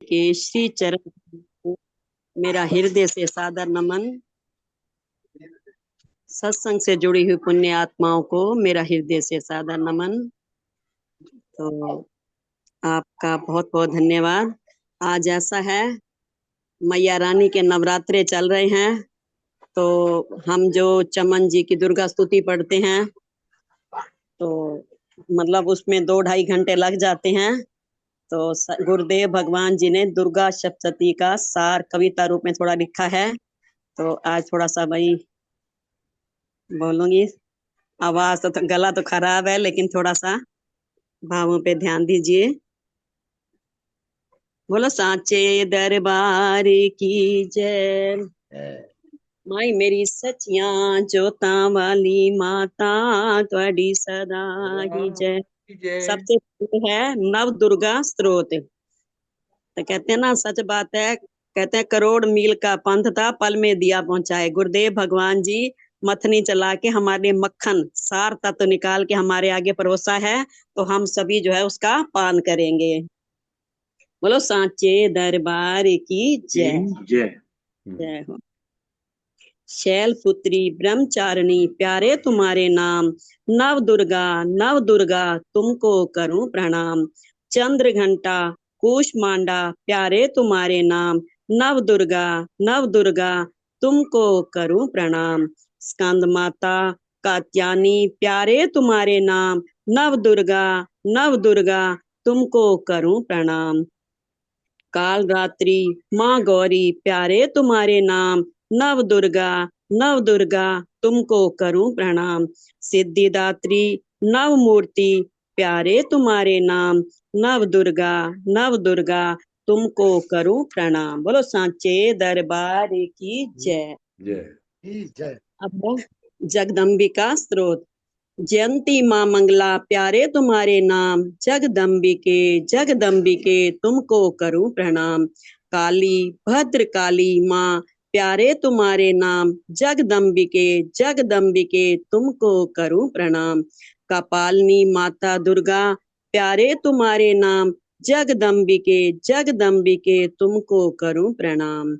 के श्री चरण को मेरा हृदय से सादर नमन। सत्संग से जुड़ी हुई पुण्य आत्माओं को मेरा हृदय से सादर नमन। तो आपका बहुत बहुत धन्यवाद। आज ऐसा है, मैया रानी के नवरात्रे चल रहे हैं, तो हम जो चमन जी की दुर्गा स्तुति पढ़ते हैं तो मतलब उसमें 2-2.5 घंटे लग जाते हैं। तो गुरुदेव भगवान जी ने दुर्गा सप्तशती का सार कविता रूप में थोड़ा लिखा है, तो आज थोड़ा सा भाई बोलूंगी। आवाज तो गला तो खराब है, लेकिन थोड़ा सा भावों पे ध्यान दीजिए। बोलो सांचे दरबार की जय। माई मेरी सचिया जोता वाली माता त्वाडी सदा ही जय। सबसे पहले है नव दुर्गा स्त्रोत। तो कहते हैं ना, सच बात है। कहते हैं करोड़ मील का पंथ था, पल में दिया पहुंचाए। गुरुदेव भगवान जी मथनी चला के हमारे मक्खन सार तत्व निकाल के हमारे आगे परोसा है, तो हम सभी जो है उसका पान करेंगे। बोलो सांचे दरबार की जय। जय जय हो। शैल पुत्री ब्रह्मचारिणी प्यारे तुम्हारे नाम, नव दुर्गा तुमको करूं प्रणाम। चंद्र घंटा कुश मांडा प्यारे तुम्हारे नाम, नव दुर्गा तुमको करूं प्रणाम। स्कंद माता कात्यानी प्यारे तुम्हारे नाम, नव दुर्गा तुमको करूं प्रणाम। काल रात्रि माँ गौरी प्यारे तुम्हारे नाम, नव दुर्गा तुमको करूं प्रणाम। सिद्धिदात्री नव मूर्ति प्यारे तुम्हारे नाम, नव दुर्गा तुमको करूं प्रणाम। बोलो सांचे दरबार की जय। जय। अब जगदम्बिका स्त्रोत। जयंती माँ मंगला प्यारे तुम्हारे नाम, जगदम्बिके तुमको करूं प्रणाम। काली भद्र काली माँ प्यारे तुम्हारे नाम, जगदम्बिके तुमको करूं प्रणाम। कपालिनी माता दुर्गा प्यारे तुम्हारे नाम, जगदम्बिके तुमको करूं प्रणाम।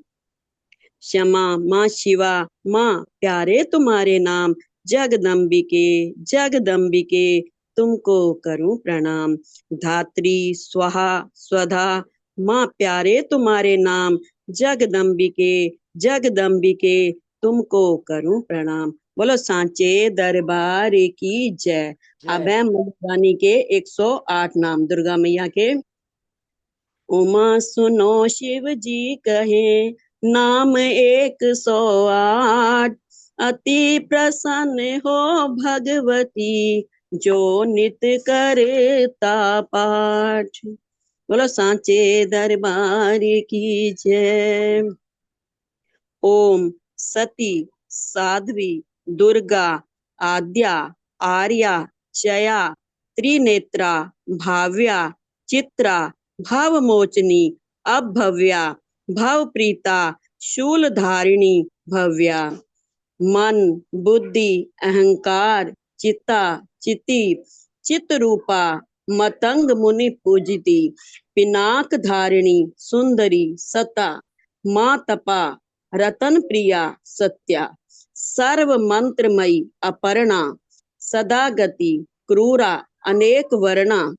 क्षमा माँ शिवा माँ प्यारे तुम्हारे नाम, जगदम्बिके तुमको करूं प्रणाम। धात्री स्वाहा स्वधा माँ प्यारे तुम्हारे नाम, जगदम्बिके तुमको करूं प्रणाम। बोलो सांचे दरबार की जय। अब है रानी के 108 नाम दुर्गा मैया के। उमा सुनो शिव जी कहे नाम 108, अति प्रसन्न हो भगवती जो नित करता पाठ। बोलो सांचे दरबार की जय। ओम सती साध्वी दुर्गा आद्या आर्या जया त्रिनेत्रा भाव्या चित्रा भवमोचनी अभव्या भवप्रीता शूलधारिणी भव्या। मन बुद्धि अहंकार चिता चिति चित्रूपा मतंग मुनि पूजिती, पिनाक धारिणी सुंदरी सता माँ तपा रतन प्रिया सत्या। सर्व मंत्रमयी अपर्णा सदा गति क्रूरा अनेक वर्णा।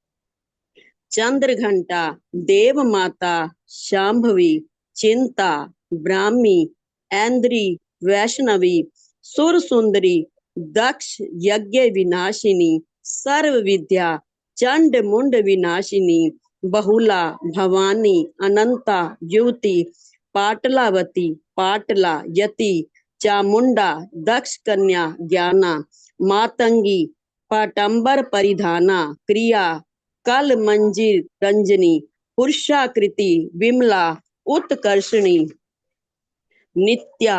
चंद्र घंटा देव माता शांभवी चिंता ब्राह्मी ऐन्द्री वैष्णवी सुर सुंदरी दक्ष यज्ञ विनाशिनी सर्व विद्या चंड मुंड विनाशिनी बहुला भवानी अनंता युवती पाटलावती पाटला यति चामुंडा दक्ष कन्या ज्ञाना मातंगी पाटंबर परिधाना क्रिया कल मंजिर रंजनी पुरुषाकृति विमला उत्कर्षणी नित्या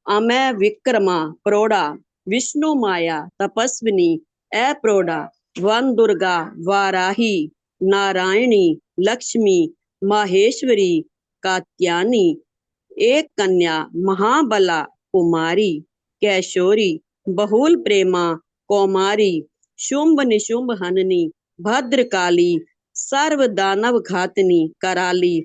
अमय विक्रमा प्रौढ़ा विष्णु माया तपस्विनी अप्रौढ़ा वन दुर्गा वाराही नारायणी लक्ष्मी माहेश्वरी कात्यानी एक कन्या महाबला कुमारी कैशोरी बहुल प्रेमा कौमारी शुंभ निशुंभ हननी भद्रकाली सर्व दानव घातनी कराली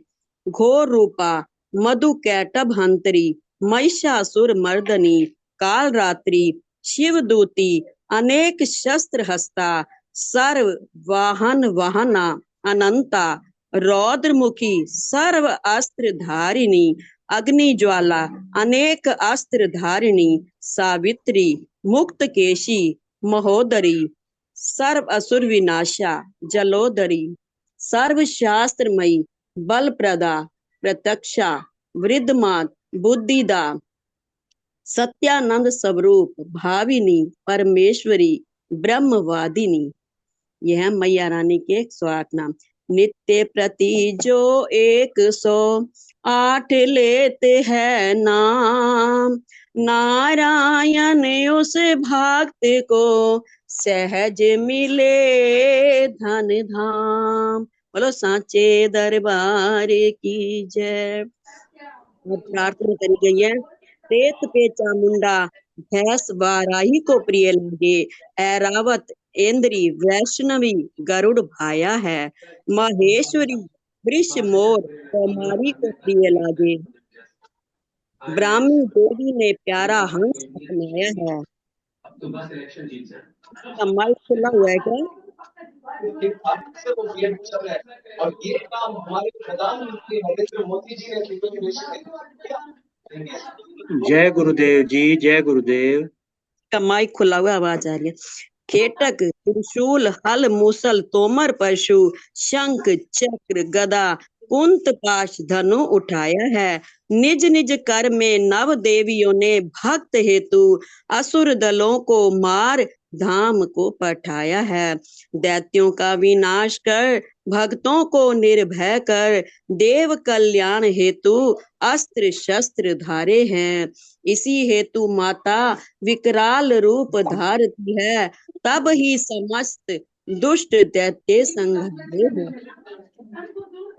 घोर रूपा मधु कैटभ हंतरी महिषासुर मर्दनी काल रात्रि शिवदूती अनेक शस्त्र हस्ता सर्व वाहन वाहना अनंता रौद्र मुखी सर्व अस्त्र धारिणी अग्नि ज्वाला अनेक अस्त्र धारिणी सावित्री मुक्त केशी महोदरी सर्व असुर विनाशा जलोदरी सर्व शास्त्रमयी बल प्रदा प्रत्यक्षा वृद्धमात बुद्धिदा सत्यानंद स्वरूप भाविनी परमेश्वरी ब्रह्मवादिनी। यह मैया रानी के 108 नाम। नित्य प्रति जो 108 लेते हैं नाम नारायण उस भक्त को सहज मिले धन धाम। बोलो सांचे दरबार की जय। प्रार्थना करी गई है। रेत पे चामुंडा भैंस बाराही को प्रिय लगे ऐरावत इंद्री वैष्णवी गरुड़ भाया है महेश्वरी वृष मोर कौमारी को प्रिय लागे ब्राह्मी देवी ने प्यारा हंस अपनाया है। माइक खुला हुआ है क्या? और ये काम हमारे प्रधानमंत्री नरेंद्र मोदी जी ने जय गुरुदेव जी, जय गुरुदेव। का माइक खुला हुआ आवाज आ रही है। खेटक त्रिशूल हल मूसल तोमर पशु शंख चक्र गदा कुंत पाश धनु उठाया है। निज निज कर में नव देवियों ने भक्त हेतु असुर दलों को मार धाम को पठाया है। दैत्यों का विनाश कर भक्तों को निर्भय कर देव कल्याण हेतु अस्त्र शस्त्र धारे हैं। इसी हेतु माता विकराल रूप धारती है तब ही समस्त दुष्ट दैत्य संहारे हैं।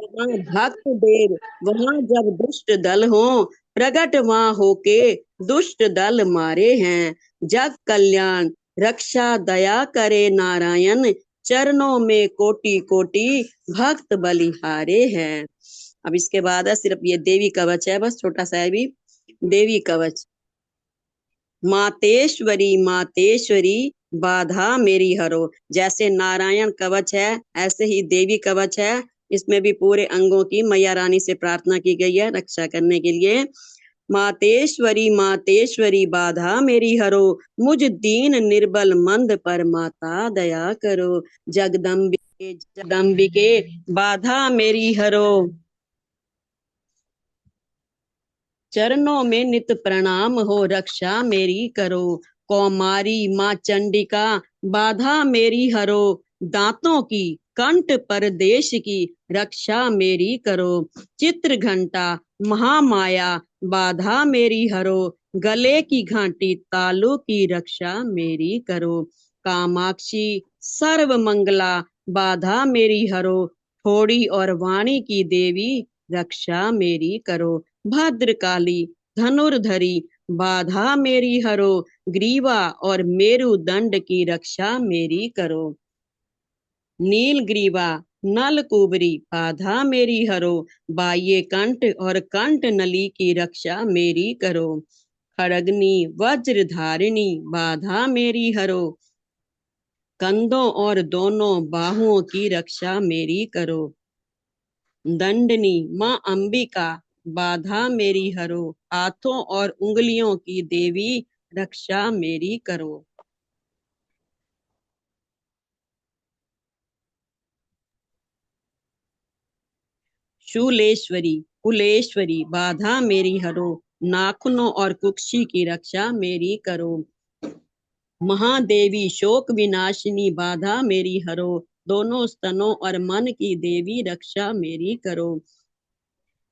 वहाँ भक्त देव वहाँ जब दुष्ट दल हो प्रगट वहाँ होके दुष्ट दल मारे हैं। जग कल्याण रक्षा दया करे नारायण चरणों में कोटि कोटि भक्त बलिहारे हैं। अब इसके बाद है सिर्फ ये देवी कवच है, बस छोटा सा है भी। देवी कवच। मातेश्वरी मातेश्वरी बाधा मेरी हरो। जैसे नारायण कवच है ऐसे ही देवी कवच है। इसमें भी पूरे अंगों की मैया रानी से प्रार्थना की गई है रक्षा करने के लिए। मातेश्वरी मातेश्वरी बाधा मेरी हरो मुझ दीन निर्बल मंद पर माता दया करो। जगदम्बिके जगदम्बिके बाधा मेरी हरो चरणों में नित प्रणाम हो रक्षा मेरी करो। कौमारी माँ चंडिका बाधा मेरी हरो दांतों की कंठ परदेश की रक्षा मेरी करो। चित्र घंटा महामाया बाधा मेरी हरो गले की घंटी तालू की रक्षा मेरी करो। कामाक्षी सर्व मंगला बाधा मेरी हरो थोड़ी और वाणी की देवी रक्षा मेरी करो। भद्रकाली धनुर्धरी बाधा मेरी हरो ग्रीवा और मेरुदंड की रक्षा मेरी करो। नीलग्रीवा नलकुबरी बाधा मेरी हरो बाह्य कंठ और कंठ नली की रक्षा मेरी करो। खड़गनी वज्रधारिणी बाधा मेरी हरो कंधों और दोनों बाहुओं की रक्षा मेरी करो। दंडनी माँ अंबिका बाधा मेरी हरो हाथों और उंगलियों की देवी रक्षा मेरी करो। शूलेश्वरी कुलेश्वरी बाधा मेरी हरो नाखूनों और कुक्षी की रक्षा मेरी करो। महादेवी शोक विनाशिनी बाधा मेरी हरो दोनों स्तनों और मन की देवी रक्षा मेरी करो।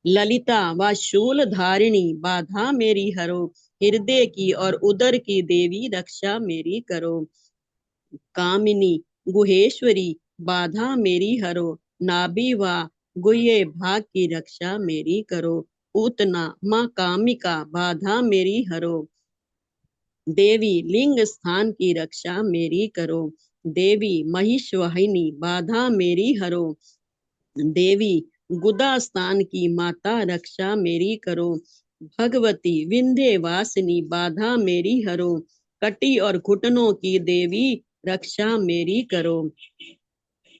ललिता व शूल धारिणी बाधा मेरी हरो हृदय की और उदर की देवी रक्षा मेरी करो। कामिनी गुहेश्वरी बाधा मेरी हरो नाभि व गुह्य भाग की रक्षा मेरी करो। पूतना माँ कामिका बाधा मेरी हरो देवी लिंग स्थान की रक्षा मेरी करो। देवी महिषवाहिनी बाधा मेरी हरो देवी गुदा स्थान की माता रक्षा मेरी करो। भगवती विंध्यवासिनी बाधा मेरी हरो। कटी और घुटनों की देवी रक्षा मेरी करो।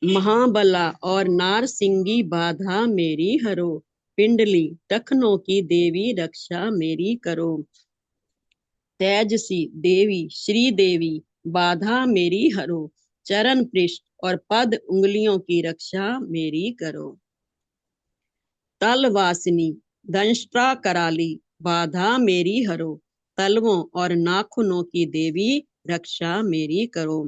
महाबला और नारसिंगी बाधा मेरी हरो। पिंडली टखनों की देवी रक्षा मेरी करो। तेजसी देवी श्री देवी बाधा मेरी हरो। चरण पृष्ठ और पद उंगलियों की रक्षा मेरी करो। तलवासिनी दंष्ट्रा कराली बाधा मेरी हरो। तलवों और नाखूनों की देवी रक्षा मेरी करो।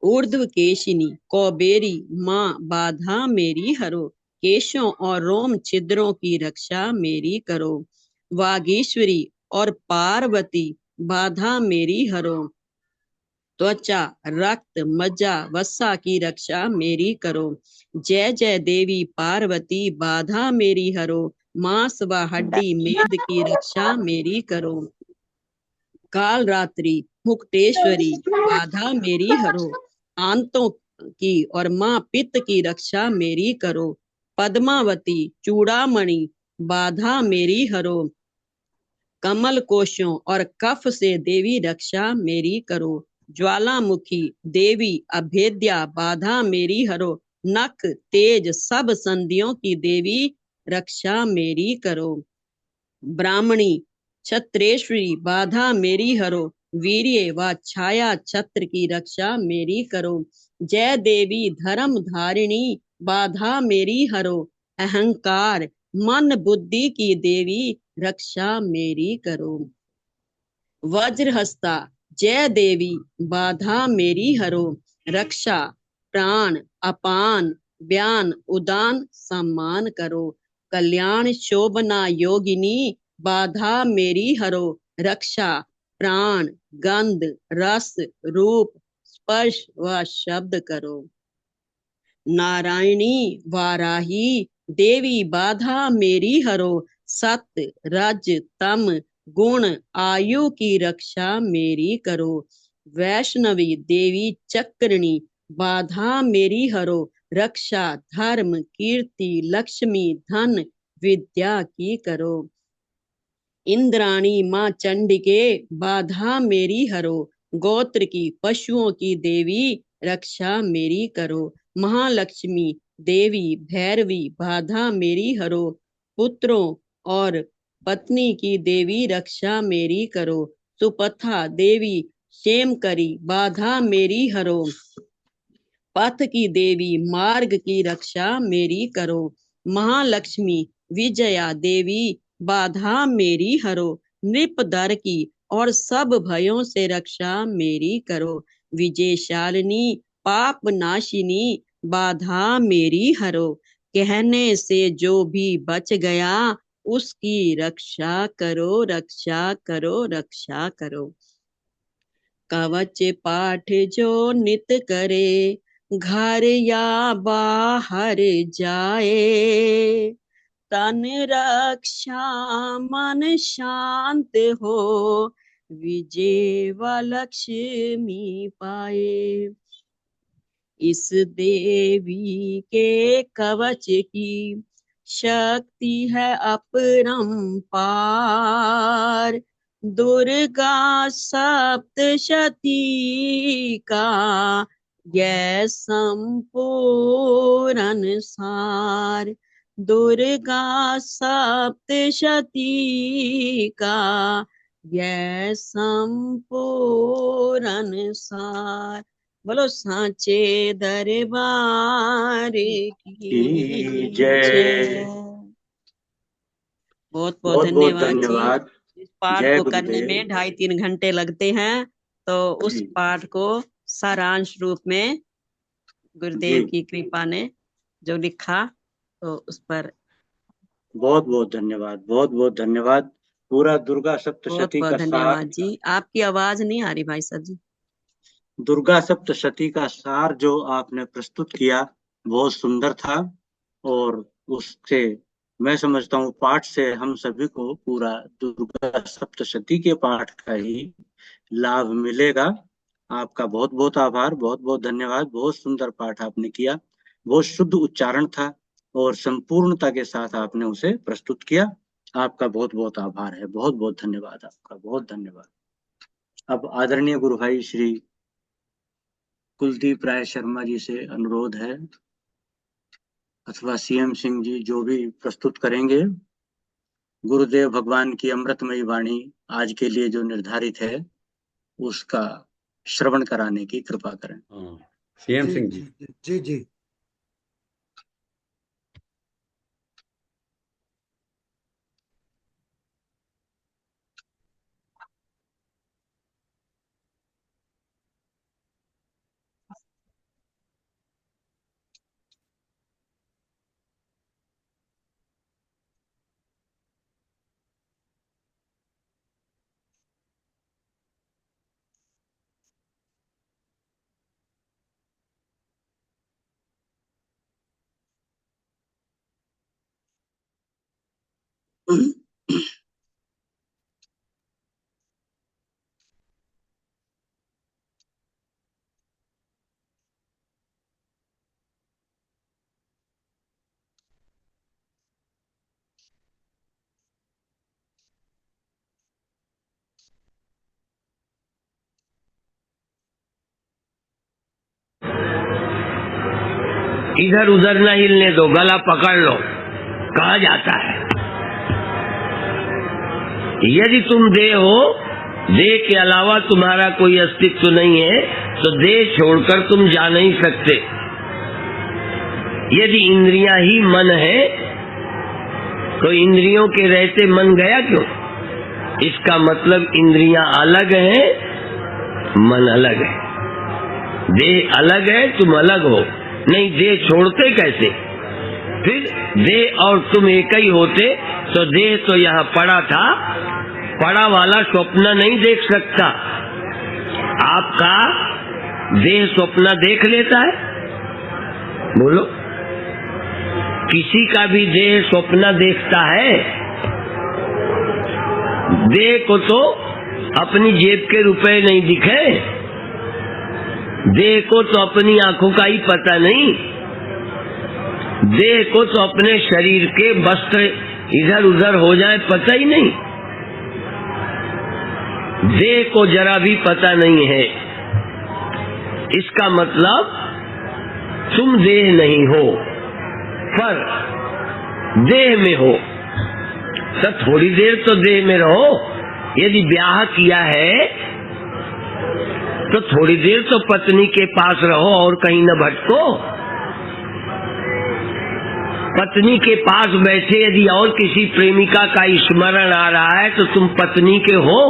ऊर्ध्व केशिनी कौबेरी माँ बाधा मेरी हरो। केशों और रोम छिद्रों की रक्षा मेरी करो। वागीश्वरी और पार्वती बाधा मेरी हरो। त्वचा रक्त मज्जा वसा की रक्षा मेरी करो। जय जय देवी पार्वती बाधा मेरी हरो। मांस व हड्डी मेद की रक्षा मेरी करो। काल रात्रि मुक्तेश्वरी बाधा मेरी हरो। आंतों की और माँ पित्त की रक्षा मेरी करो। पद्मावती चूड़ामणि बाधा मेरी हरो। कमल कोशों और कफ से देवी रक्षा मेरी करो। ज्वालामुखी देवी अभेद्या बाधा मेरी हरो। नख तेज सब संधियों की देवी रक्षा मेरी करो। ब्राह्मणी छत्रेश्वरी बाधा मेरी हरो। वीर्य व छाया छत्र की रक्षा मेरी करो। जय देवी धर्म धारिणी बाधा मेरी हरो। अहंकार मन बुद्धि की देवी रक्षा मेरी करो। वज्रहस्ता जय देवी बाधा मेरी हरो। रक्षा प्राण अपान व्यान उदान सम्मान करो। कल्याण शोभना योगिनी बाधा मेरी हरो। रक्षा प्राण गंध रस रूप स्पर्श व शब्द करो। नारायणी वाराही देवी बाधा मेरी हरो। सत्य रज तम गुण आयु की रक्षा मेरी करो। वैष्णवी देवी चक्रणी बाधा मेरी हरो। रक्षा धर्म कीर्ति लक्ष्मी धन विद्या की करो। इंद्राणी माँ चंडिके बाधा मेरी हरो। गोत्र की पशुओं की देवी रक्षा मेरी करो। महालक्ष्मी देवी भैरवी बाधा मेरी हरो। पुत्रों और पत्नी की देवी रक्षा मेरी करो। सुपथा देवी क्षेमकरी बाधा मेरी हरो। पथ की देवी मार्ग की रक्षा मेरी करो। महालक्ष्मी विजया देवी बाधा मेरी हरो। नृपदर की और सब भयों से रक्षा मेरी करो। विजयशालिनी पाप नाशिनी बाधा मेरी हरो। कहने से जो भी बच गया उसकी रक्षा करो रक्षा करो रक्षा करो। कवच पाठ जो नित करे घर या बाहर जाए। तन रक्षा मन शांत हो विजय व लक्ष्मी पाए। इस देवी के कवच की शक्ति है अपरंपार। दुर्गा सप्तशती का यह संपूर्ण सार। दुर्गा सप्तशती का यह संपूर्ण सार। बोलो साचे दरबार की जय। बहुत बहुत बहुत बहुत धन्यवाद जी। धन्यवाद। इस पाठ जय को करने गुरुदेव। में 2.5-3 घंटे लगते हैं, तो उस जी पाठ को सारांश रूप में गुरुदेव जी की कृपा ने जो लिखा तो उस पर बहुत बहुत धन्यवाद। बहुत बहुत धन्यवाद। पूरा दुर्गा बहुत सप्तशती बहुत का सार, धन्यवाद जी। आपकी आवाज नहीं आ रही भाई साहब जी। दुर्गा सप्तशती का सार जो आपने प्रस्तुत किया बहुत सुंदर था। और उससे मैं समझता हूँ पाठ से हम सभी को पूरा दुर्गा सप्तशती के पाठ का ही लाभ मिलेगा। आपका बहुत बहुत आभार, बहुत बहुत धन्यवाद। बहुत सुंदर पाठ आपने किया, बहुत शुद्ध उच्चारण था। और संपूर्णता के साथ आपने उसे प्रस्तुत किया। आपका बहुत बहुत आभार है, बहुत बहुत धन्यवाद आपका, बहुत धन्यवाद। अब आदरणीय गुरु भाई श्री कुलदीप राय शर्मा जी से अनुरोध है, अथवा सीएम सिंह जी जो भी प्रस्तुत करेंगे, गुरुदेव भगवान की अमृतमयी वाणी आज के लिए जो निर्धारित है उसका श्रवण कराने की कृपा करें। सीएम सिंह जी। जी जी। इधर उधर न हिलने दो, गला पकड़ लो, कहा जाता है। यदि तुम देह हो, देह के अलावा तुम्हारा कोई अस्तित्व नहीं है, तो देह छोड़कर तुम जा नहीं सकते। यदि इंद्रियां ही मन है, तो इंद्रियों के रहते मन गया क्यों? इसका मतलब इंद्रियां अलग हैं, मन अलग है। देह अलग है, तुम अलग हो। नहीं, देह छोड़ते कैसे? फिर देह और तुम एक ही होते तो देह तो यहाँ पड़ा था, पड़ा वाला स्वप्न नहीं देख सकता। आपका देह स्वप्न देख लेता है? बोलो, किसी का भी देह स्वप्न देखता है? देह को तो अपनी जेब के रुपए नहीं दिखे, देह को तो अपनी आंखों का ही पता नहीं, देह को तो अपने शरीर के वस्त्र इधर उधर हो जाए पता ही नहीं। देह को जरा भी पता नहीं है। इसका मतलब तुम देह नहीं हो, पर देह में हो। तो थोड़ी देर तो देह में रहो। यदि ब्याह किया है तो थोड़ी देर तो पत्नी के पास रहो और कहीं न भटको। पत्नी के पास बैठे यदि और किसी प्रेमिका का स्मरण आ रहा है तो तुम पत्नी के हो,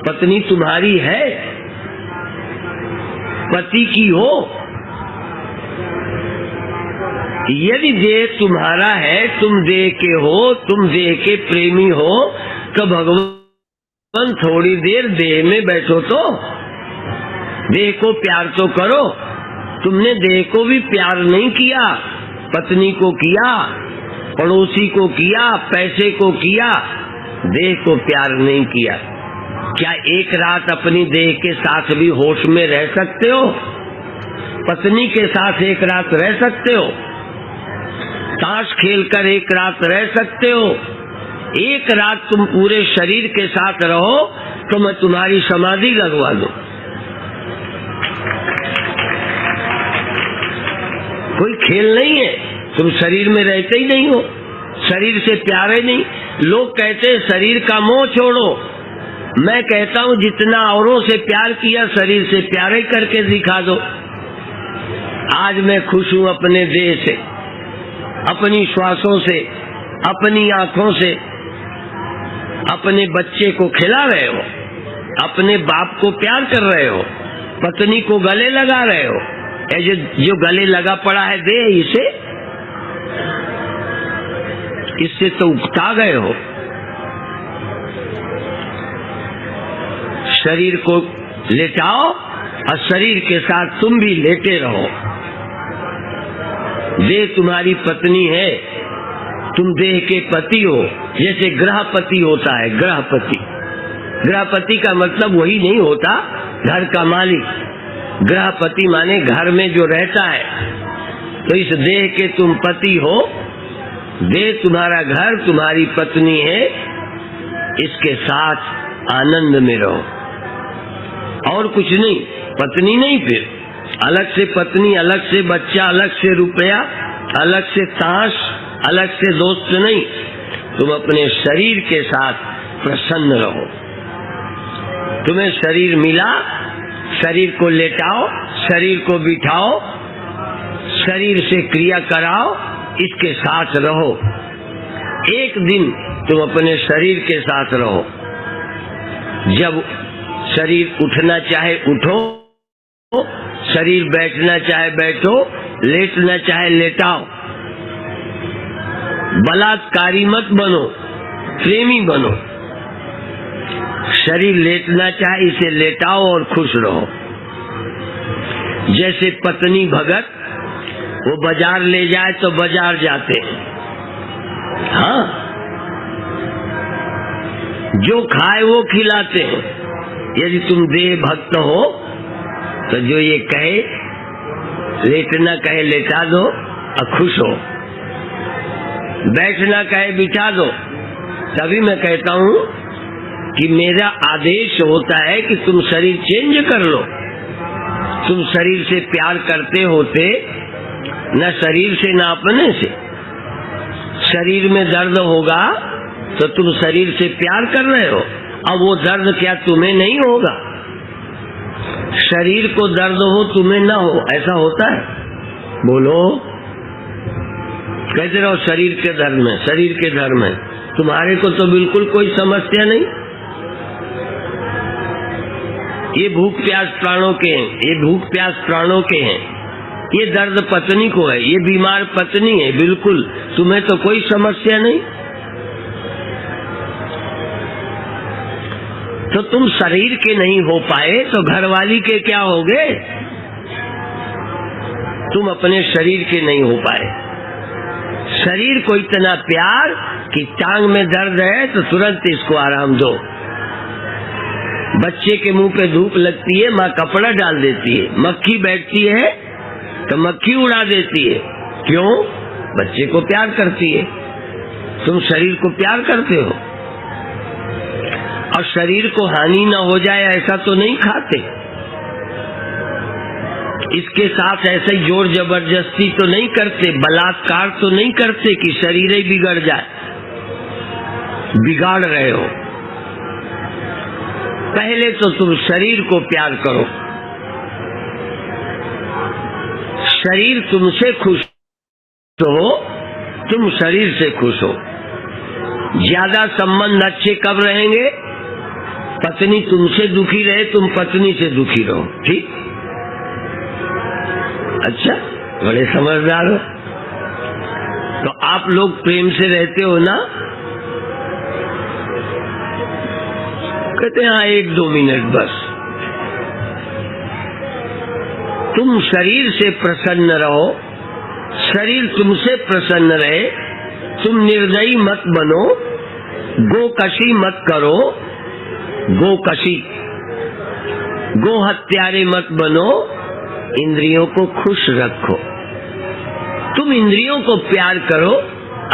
पत्नी तुम्हारी है, पति की हो। यदि देह तुम्हारा है, तुम देह के हो, तुम देह के प्रेमी हो, तो भगवान थोड़ी देर देह में बैठो तो देह को प्यार तो करो। तुमने देह को भी प्यार नहीं किया, पत्नी को किया, पड़ोसी को किया, पैसे को किया, देह को प्यार नहीं किया। क्या एक रात अपनी देह के साथ भी होश में रह सकते हो? पत्नी के साथ एक रात रह सकते हो? ताश खेलकर एक रात रह सकते हो? एक रात तुम पूरे शरीर के साथ रहो तो मैं तुम्हारी समाधि लगवा दूं। कोई खेल नहीं है, तुम शरीर में रहते ही नहीं हो, शरीर से प्यारे नहीं। लोग कहते हैं शरीर का मोह छोड़ो, मैं कहता हूँ जितना औरों से प्यार किया शरीर से प्यारे करके दिखा दो। आज मैं खुश हूँ अपने देह से, अपनी श्वासों से, अपनी आंखों से। अपने बच्चे को खिला रहे हो, अपने बाप को प्यार कर रहे हो, पत्नी को गले लगा रहे हो। जो गले लगा पड़ा है देह, इससे तो उकता गए हो। शरीर को लेटाओ और शरीर के साथ तुम भी लेटे रहो। देह तुम्हारी पत्नी है, तुम देह के पति हो। जैसे गृहपति होता है, गृहपति, गृहपति का मतलब वही नहीं होता घर का मालिक। गृहपति माने घर में जो रहता है, तो इस देह के तुम पति हो, देह तुम्हारा घर, तुम्हारी पत्नी है, इसके साथ आनंद में रहो और कुछ नहीं। पत्नी नहीं, फिर अलग से पत्नी, अलग से बच्चा, अलग से रुपया, अलग से ताश, अलग से दोस्त नहीं। तुम अपने शरीर के साथ प्रसन्न रहो। तुम्हें शरीर मिला, शरीर को लेटाओ, शरीर को बिठाओ, शरीर से क्रिया कराओ, इसके साथ रहो। एक दिन तुम अपने शरीर के साथ रहो। जब शरीर उठना चाहे उठो, शरीर बैठना चाहे बैठो, लेटना चाहे लेटाओ। बलात्कारी मत बनो, प्रेमी बनो। शरीर लेटना चाहे इसे लेटाओ और खुश रहो। जैसे पत्नी भगत, वो बाजार ले जाए तो बाजार जाते हैं। हाँ, जो खाए वो खिलाते हैं। यदि तुम देह भक्त हो तो जो ये कहे लेटना कहे लेटा दो और खुश हो, बैठना कहे बिठा दो। तभी मैं कहता हूँ कि मेरा आदेश होता है कि तुम शरीर चेंज कर लो। तुम शरीर से प्यार करते होते, न शरीर से न अपने से। शरीर में दर्द होगा तो तुम शरीर से प्यार कर रहे हो, अब वो दर्द क्या तुम्हें नहीं होगा? शरीर को दर्द हो तुम्हें ना हो, ऐसा होता है? बोलो, कहते रहो शरीर के दर्द में, शरीर के दर्द में। तुम्हारे को तो बिल्कुल कोई समस्या नहीं। ये भूख प्यास प्राणों के हैं, ये भूख प्यास प्राणों के हैं। ये दर्द पत्नी को है, ये बीमार पत्नी है, बिल्कुल तुम्हें तो कोई समस्या नहीं। तो तुम शरीर के नहीं हो पाए तो घरवाली के क्या होगे? तुम अपने शरीर के नहीं हो पाए। शरीर को इतना प्यार कि टांग में दर्द है तो तुरंत इसको आराम दो। बच्चे के मुंह पे धूप लगती है, माँ कपड़ा डाल देती है। मक्खी बैठती है तो मक्खी उड़ा देती है। क्यों? बच्चे को प्यार करती है। तुम शरीर को प्यार करते हो और शरीर को हानि न हो जाए ऐसा तो नहीं खाते। इसके साथ ऐसे जोर जबरदस्ती तो नहीं करते, बलात्कार तो नहीं करते कि शरीर ही बिगड़ जाए। बिगाड़ रहे हो। पहले तो तुम शरीर को प्यार करो। शरीर तुमसे खुश हो, तुम शरीर से खुश हो। ज्यादा संबंध अच्छे कब रहेंगे? पत्नी तुमसे दुखी रहे, तुम पत्नी से दुखी रहो। ठीक? अच्छा, बड़े समझदार हो। तो आप लोग प्रेम से रहते हो ना? कहते हैं हाँ, 1-2 मिनट बस। तुम शरीर से प्रसन्न रहो, शरीर तुमसे प्रसन्न रहे। तुम निर्दयी मत बनो, गोकशी मत करो। गोकशी, गो हत्यारे मत बनो। इंद्रियों को खुश रखो। तुम इंद्रियों को प्यार करो।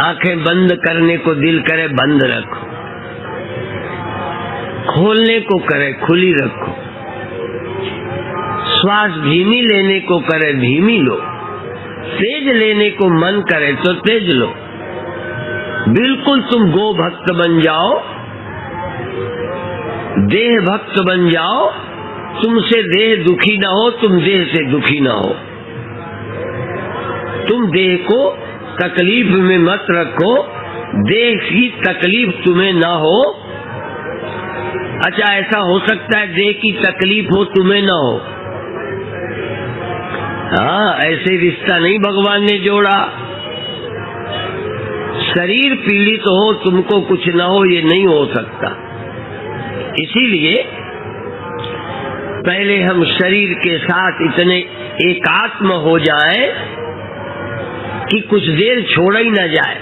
आंखें बंद करने को दिल करे बंद रखो, खोलने को करे खुली रखो। श्वास धीमी लेने को करे धीमी लो, तेज लेने को मन करे तो तेज लो। बिल्कुल तुम गो भक्त बन जाओ, देह भक्त बन जाओ। तुमसे देह दुखी ना हो, तुम देह से दुखी ना हो। तुम देह को तकलीफ में मत रखो, देह की तकलीफ तुम्हें ना हो। अच्छा, ऐसा हो सकता है देह की तकलीफ हो तुम्हें ना हो? हाँ, ऐसे रिश्ता नहीं भगवान ने जोड़ा। शरीर पीड़ित हो, तुमको कुछ ना हो, ये नहीं हो सकता। इसीलिए पहले हम शरीर के साथ इतने एकात्म हो जाएं कि कुछ देर छोड़ा ही ना जाए।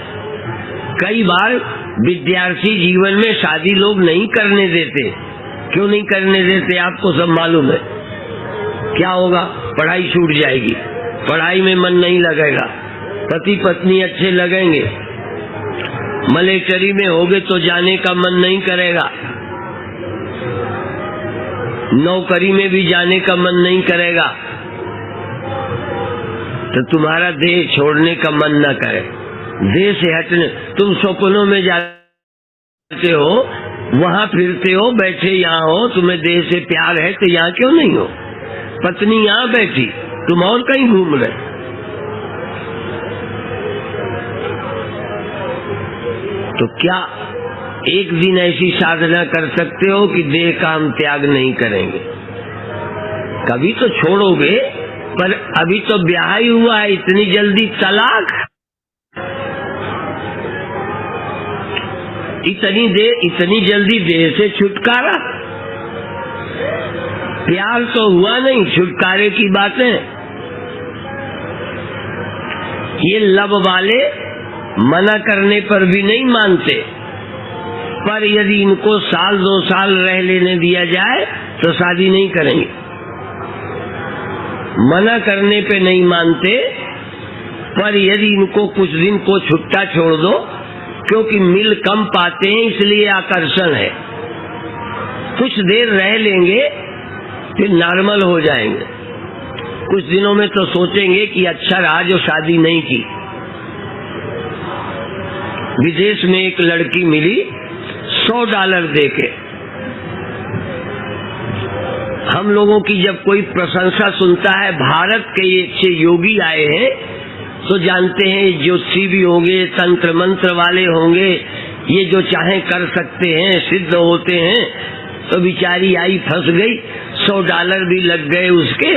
कई बार विद्यार्थी जीवन में शादी लोग नहीं करने देते। क्यों नहीं करने देते? आपको सब मालूम है। क्या होगा? पढ़ाई छूट जाएगी। पढ़ाई में मन नहीं लगेगा, पति पत्नी अच्छे लगेंगे, मिलिट्री में होगे तो जाने का मन नहीं करेगा, नौकरी में भी जाने का मन नहीं करेगा, तो तुम्हारा देह छोड़ने का मन न करे, देह से हटने। तुम सपनों में जाते हो, वहां फिरते हो, बैठे यहाँ हो, तुम्हें देह से प्यार है तो यहाँ क्यों नहीं हो? पत्नी यहाँ बैठी, तुम और कहीं घूम रहे। तो क्या एक दिन ऐसी साधना कर सकते हो कि देह का हम त्याग नहीं करेंगे? कभी तो छोड़ोगे, पर अभी तो ब्याह ही हुआ है, इतनी जल्दी तलाक? इतनी जल्दी देह से छुटकारा? प्यार तो हुआ नहीं, छुटकारे की बातें। ये लब वाले मना करने पर भी नहीं मानते, पर यदि इनको 1-2 साल रह लेने दिया जाए तो शादी नहीं करेंगे। मना करने पे नहीं मानते, पर यदि इनको कुछ दिन को छुट्टा छोड़ दो, क्योंकि मिल कम पाते हैं इसलिए आकर्षण है, कुछ देर रह लेंगे फिर नॉर्मल हो जाएंगे। कुछ दिनों में तो सोचेंगे कि अच्छा रहा जो शादी नहीं की। विदेश में एक लड़की मिली $100 देके। हम लोगों की जब कोई प्रशंसा सुनता है, भारत के ये अच्छे योगी आए हैं, तो जानते हैं ज्योतिषी भी होंगे, तंत्र मंत्र वाले होंगे, ये जो चाहे कर सकते हैं, सिद्ध होते हैं। तो बेचारी आई, फंस गई, $100 भी लग गए उसके।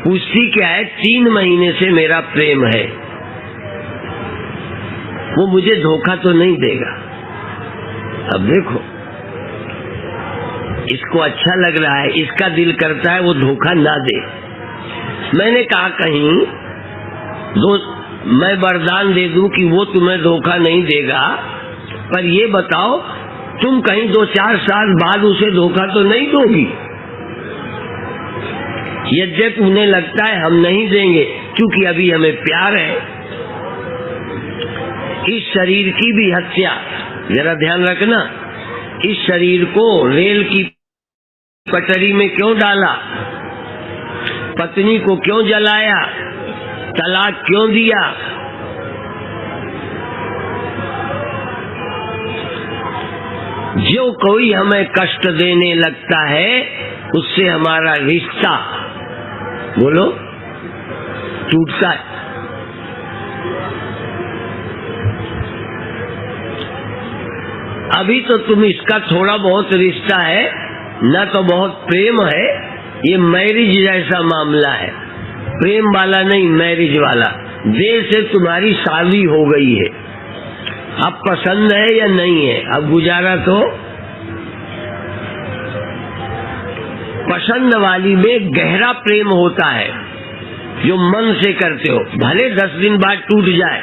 पूछती क्या है? 3 महीने से मेरा प्रेम है, वो मुझे धोखा तो नहीं देगा। अब देखो, इसको अच्छा लग रहा है, इसका दिल करता है वो धोखा ना दे। मैंने कहा कहीं मैं वरदान दे दूं कि वो तुम्हें धोखा नहीं देगा, पर ये बताओ तुम कहीं 2-4 साल बाद उसे धोखा तो नहीं दोगी? यद्यपि उन्हें लगता है हम नहीं देंगे क्योंकि अभी हमें प्यार है। इस शरीर की भी हत्या, जरा ध्यान रखना, इस शरीर को रेल की पटरी में क्यों डाला? पत्नी को क्यों जलाया? तलाक क्यों दिया? जो कोई हमें कष्ट देने लगता है उससे हमारा रिश्ता, बोलो, टूटता है। अभी तो तुम इसका थोड़ा बहुत रिश्ता है, न तो बहुत प्रेम है, ये मैरिज जैसा मामला है, प्रेम वाला नहीं, मैरिज वाला। देर से तुम्हारी शादी हो गई है, अब पसंद है या नहीं है, अब गुजारा तो। पसंद वाली में गहरा प्रेम होता है, जो मन से करते हो, भले 10 दिन बाद टूट जाए,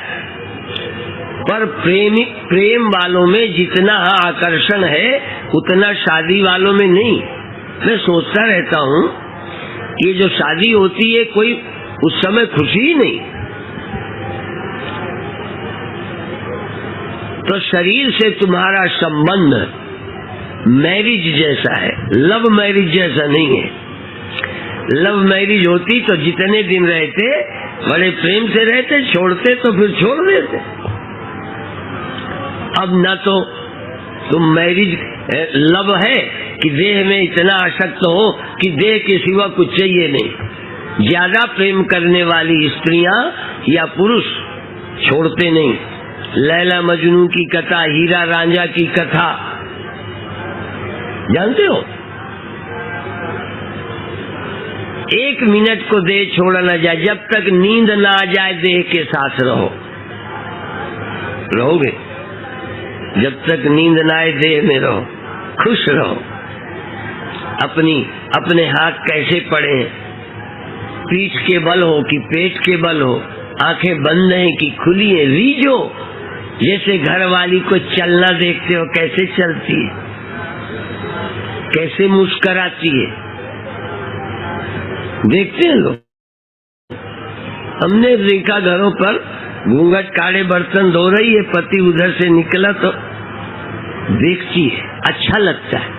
पर प्रेम वालों में जितना आकर्षण है उतना शादी वालों में नहीं। मैं सोचता रहता हूँ, ये जो शादी होती है कोई उस समय खुशी ही नहीं। तो शरीर से तुम्हारा संबंध मैरिज जैसा है, लव मैरिज जैसा नहीं है। लव मैरिज होती तो जितने दिन रहते बड़े प्रेम से रहते, छोड़ते तो फिर छोड़ देते। अब न तो तुम मैरिज लव है कि देह में इतना आसक्त हो कि देह के सिवा कुछ चाहिए नहीं। ज्यादा प्रेम करने वाली स्त्रियां या पुरुष छोड़ते नहीं। लैला मजनू की कथा, हीरा रांझा की कथा जानते हो? 1 मिनट को देह छोड़ा न जाए, जब तक नींद ना आ जाए देह के साथ रहोगे। जब तक नींद ना आए देह में रहो, खुश रहो। अपने हाथ कैसे पड़े हैं, पीठ के बल हो कि पेट के बल हो, आंखें बंद हैं कि खुली हैं, रीझो। जैसे घर वाली को चलना देखते हो, कैसे चलती है, कैसे मुस्कुराती है, देखते हैं लोग। हमने देखा घरों पर घूंघट काढ़े बर्तन धो रही है, पति उधर से निकला तो देखती है, अच्छा लगता है।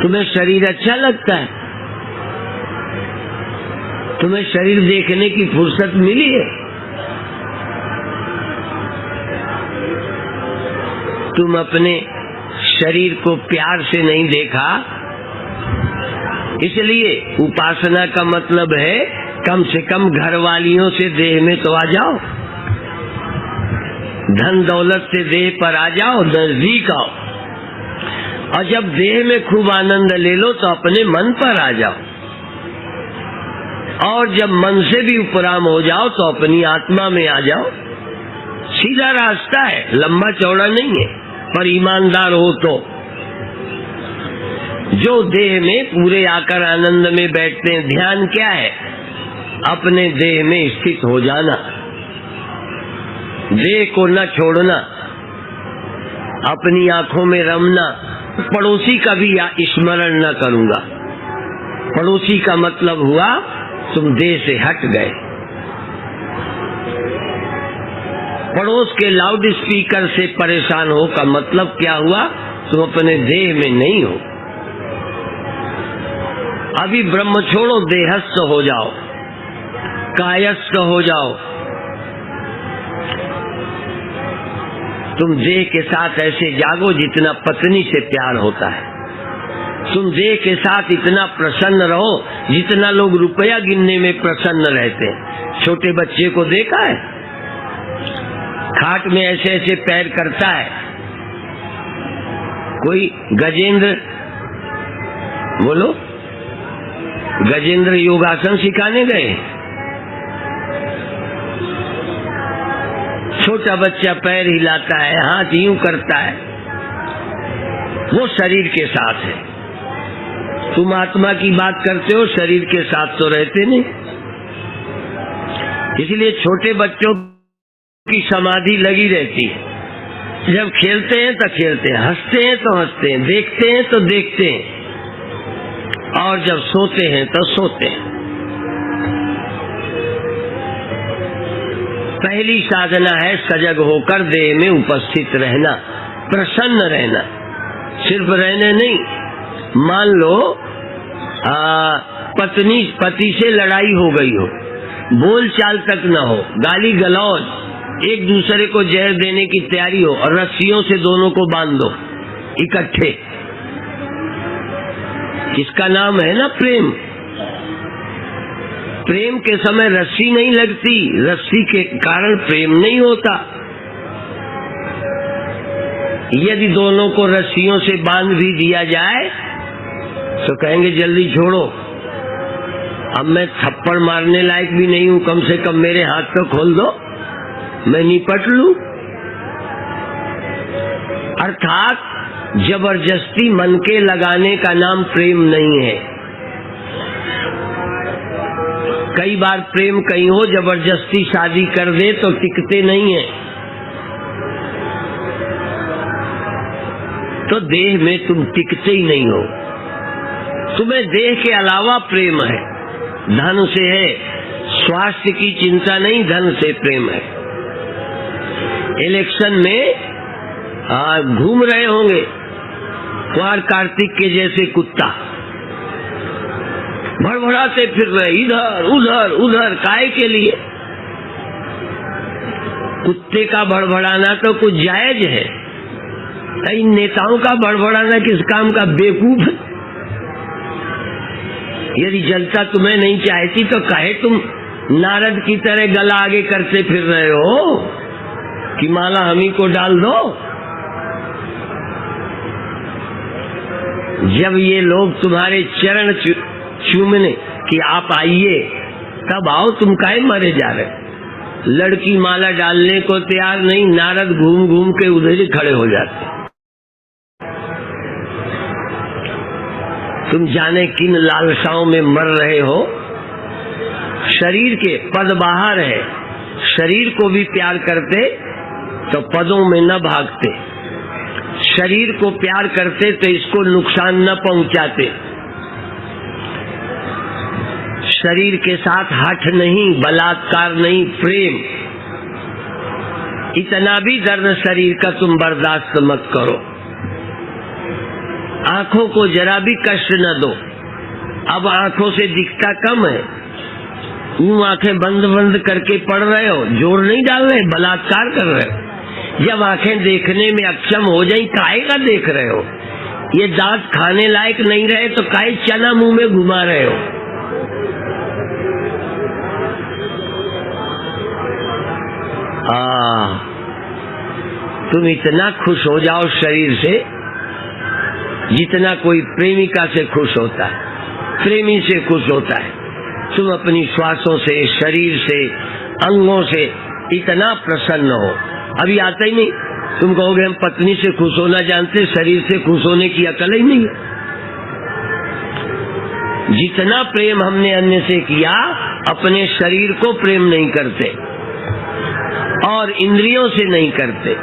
तुम्हें शरीर अच्छा लगता है? तुम्हें शरीर देखने की फुर्सत मिली है? तुम अपने शरीर को प्यार से नहीं देखा, इसलिए उपासना का मतलब है कम से कम घरवालियों से देह में तो आ जाओ, धन दौलत से देह पर आ जाओ, नजदीक आओ। और जब देह में खूब आनंद ले लो तो अपने मन पर आ जाओ, और जब मन से भी उपराम हो जाओ तो अपनी आत्मा में आ जाओ। सीधा रास्ता है, लंबा चौड़ा नहीं है, पर ईमानदार हो तो। जो देह में पूरे आकर आनंद में बैठते हैं, ध्यान क्या है? अपने देह में स्थित हो जाना, देह को न छोड़ना, अपनी आंखों में रमना। पड़ोसी का भी स्मरण न करूंगा। पड़ोसी का मतलब हुआ तुम देह से हट गए। पड़ोस के लाउड स्पीकर से परेशान हो का मतलब क्या हुआ? तुम अपने देह में नहीं हो। अभी ब्रह्म छोड़ो, देहस्थ हो जाओ, कायस्थ हो जाओ। तुम देह के साथ ऐसे जागो जितना पत्नी से प्यार होता है। तुम देह के साथ इतना प्रसन्न रहो जितना लोग रुपया गिनने में प्रसन्न रहते हैं। छोटे बच्चे को देखा है, खाट में ऐसे ऐसे पैर करता है। कोई गजेंद्र, बोलो, गजेंद्र योगासन सिखाने गए। छोटा बच्चा पैर हिलाता है, हाथ यूं करता है, वो शरीर के साथ है। तुम आत्मा की बात करते हो, शरीर के साथ तो रहते नहीं। इसलिए छोटे बच्चों की समाधि लगी रहती है। जब खेलते हैं तो खेलते हैं, हंसते हैं तो हंसते हैं, देखते हैं तो देखते हैं, और जब सोते हैं तो सोते हैं। पहली साधना है सजग होकर देह में उपस्थित रहना, प्रसन्न रहना। सिर्फ रहने नहीं। मान लो पति से लड़ाई हो गई हो, बोल चाल तक न हो, गाली गलौज, एक दूसरे को जहर देने की तैयारी हो, और रस्सियों से दोनों को बांध दो इकट्ठे। इसका नाम है ना प्रेम। प्रेम के समय रस्सी नहीं लगती, रस्सी के कारण प्रेम नहीं होता। यदि दोनों को रस्सियों से बांध भी दिया जाए तो कहेंगे जल्दी छोड़ो, अब मैं थप्पड़ मारने लायक भी नहीं हूं, कम से कम मेरे हाथ तो खोल दो, मैं निपट लूं। अर्थात जबरदस्ती मन के लगाने का नाम प्रेम नहीं है। कई बार प्रेम कहीं हो, जबरदस्ती शादी कर दे तो टिकते नहीं है। तो देह में तुम टिकते ही नहीं हो। तुम्हें देह के अलावा प्रेम है, धन से है। स्वास्थ्य की चिंता नहीं, धन से प्रेम है। इलेक्शन में घूम रहे होंगे कुंवर कार्तिक के जैसे कुत्ता, भड़भड़ाते फिर रहे इधर उधर उधर, काहे के लिए? कुत्ते का भड़भड़ाना तो कुछ जायज है, इन नेताओं का भड़भड़ाना किस काम का? बेवकूफ। यदि जनता तुम्हें नहीं चाहती तो काहे तुम नारद की तरह गला आगे करते फिर रहे हो कि माला हमी को डाल दो? जब ये लोग तुम्हारे चरण चूमने कि आप आइए, तब आओ, तुम काहे मरे जा रहे? लड़की माला डालने को तैयार नहीं, नारद घूम घूम के उधर ही खड़े हो जाते। तुम जाने किन लालसाओं में मर रहे हो। शरीर के पद बाहर है, शरीर को भी प्यार करते तो पदों में न भागते। शरीर को प्यार करते तो इसको नुकसान न पहुंचाते। शरीर के साथ हठ नहीं, बलात्कार नहीं, प्रेम। इतना भी दर्द शरीर का तुम बर्दाश्त मत करो। आंखों को जरा भी कष्ट न दो। अब आंखों से दिखता कम है, यूं आंखें बंद बंद करके पढ़ रहे हो, जोर नहीं डाल रहे, बलात्कार कर रहे हो। जब आंखें देखने में अक्षम हो जाए, काहे का देख रहे हो? ये दांत खाने लायक नहीं रहे तो काहे चना मुंह में घुमा रहे हो? तुम इतना खुश हो जाओ शरीर से जितना कोई प्रेमिका से खुश होता है, प्रेमी से खुश होता है। तुम अपनी श्वासों से, शरीर से, अंगों से इतना प्रसन्न हो। अभी आता ही नहीं, तुम कहोगे हम पत्नी से खुश होना जानते, शरीर से खुश होने की अकल ही नहीं। जितना प्रेम हमने अन्य से किया, अपने शरीर को प्रेम नहीं करते और इंद्रियों से नहीं करते।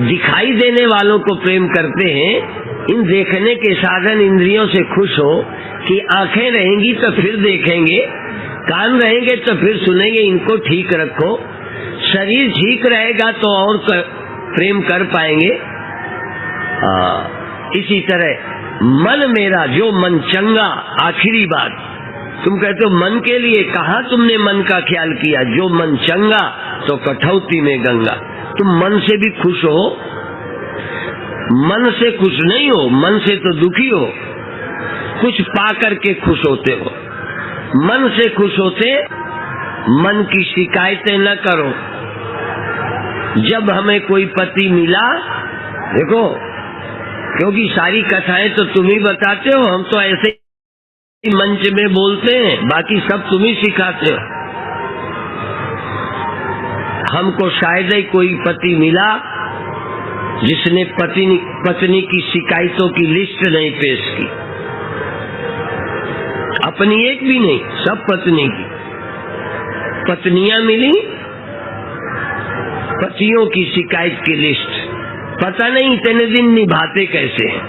दिखाई देने वालों को प्रेम करते हैं। इन देखने के साधन इंद्रियों से खुश हो कि आंखें रहेंगी तो फिर देखेंगे, कान रहेंगे तो फिर सुनेंगे, इनको ठीक रखो। शरीर ठीक रहेगा तो और प्रेम कर पाएंगे। इसी तरह मन मेरा, जो मन चंगा, आखिरी बात तुम कहते हो मन के लिए, कहा तुमने मन का ख्याल किया? जो मन चंगा तो कठौती में गंगा। तुम मन से भी खुश हो, मन से खुश नहीं हो, मन से तो दुखी हो। कुछ पा करके खुश होते हो, मन से खुश होते। मन की शिकायतें न करो। जब हमें कोई पति मिला, देखो, क्योंकि सारी कथाएं तो तुम ही बताते हो, हम तो ऐसे ही मंच में बोलते हैं, बाकी सब तुम ही सिखाते हो। हमको शायद ही कोई पति मिला जिसने पत्नी की शिकायतों की लिस्ट नहीं पेश की। अपनी एक भी नहीं, सब पत्नी की। पत्नियां मिली, पतियों की शिकायत की लिस्ट। पता नहीं इतने दिन निभाते कैसे हैं।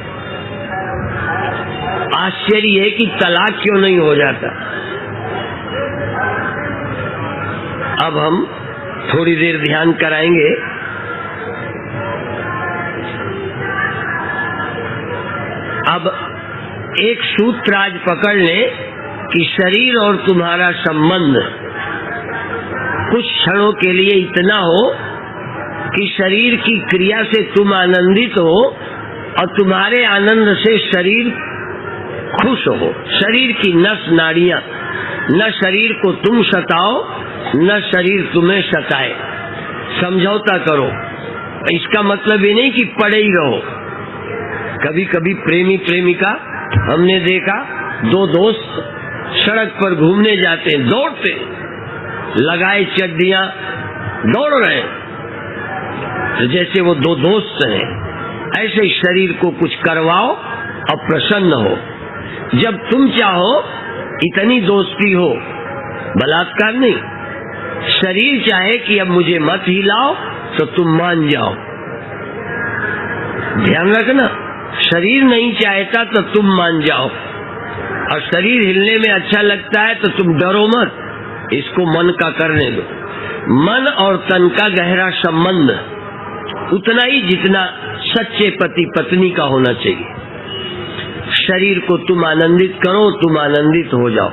आश्चर्य है कि तलाक क्यों नहीं हो जाता। अब हम थोड़ी देर ध्यान कराएंगे। अब एक सूत्र आज पकड़ लें कि शरीर और तुम्हारा संबंध कुछ क्षणों के लिए इतना हो कि शरीर की क्रिया से तुम आनंदित हो और तुम्हारे आनंद से शरीर खुश हो। शरीर की नस नाड़ियां, न शरीर को तुम सताओ न शरीर तुम्हें सताए। समझौता करो। इसका मतलब ये नहीं कि पड़े ही रहो। कभी कभी प्रेमी प्रेमिका, हमने देखा दो दोस्त सड़क पर घूमने जाते हैं, दौड़ते, लगाए चड्डियां, दौड़ रहे हैं। तो जैसे वो दो दोस्त हैं, ऐसे ही शरीर को कुछ करवाओ और प्रसन्न हो। जब तुम चाहो इतनी दोस्ती हो, बलात्कार नहीं। शरीर चाहे कि अब मुझे मत हिलाओ तो तुम मान जाओ। ध्यान रखना, शरीर नहीं चाहता तो तुम मान जाओ, और शरीर हिलने में अच्छा लगता है तो तुम डरो मत, इसको मन का करने दो। मन और तन का गहरा संबंध उतना ही जितना सच्चे पति पत्नी का होना चाहिए। शरीर को तुम आनंदित करो, तुम आनंदित हो जाओ,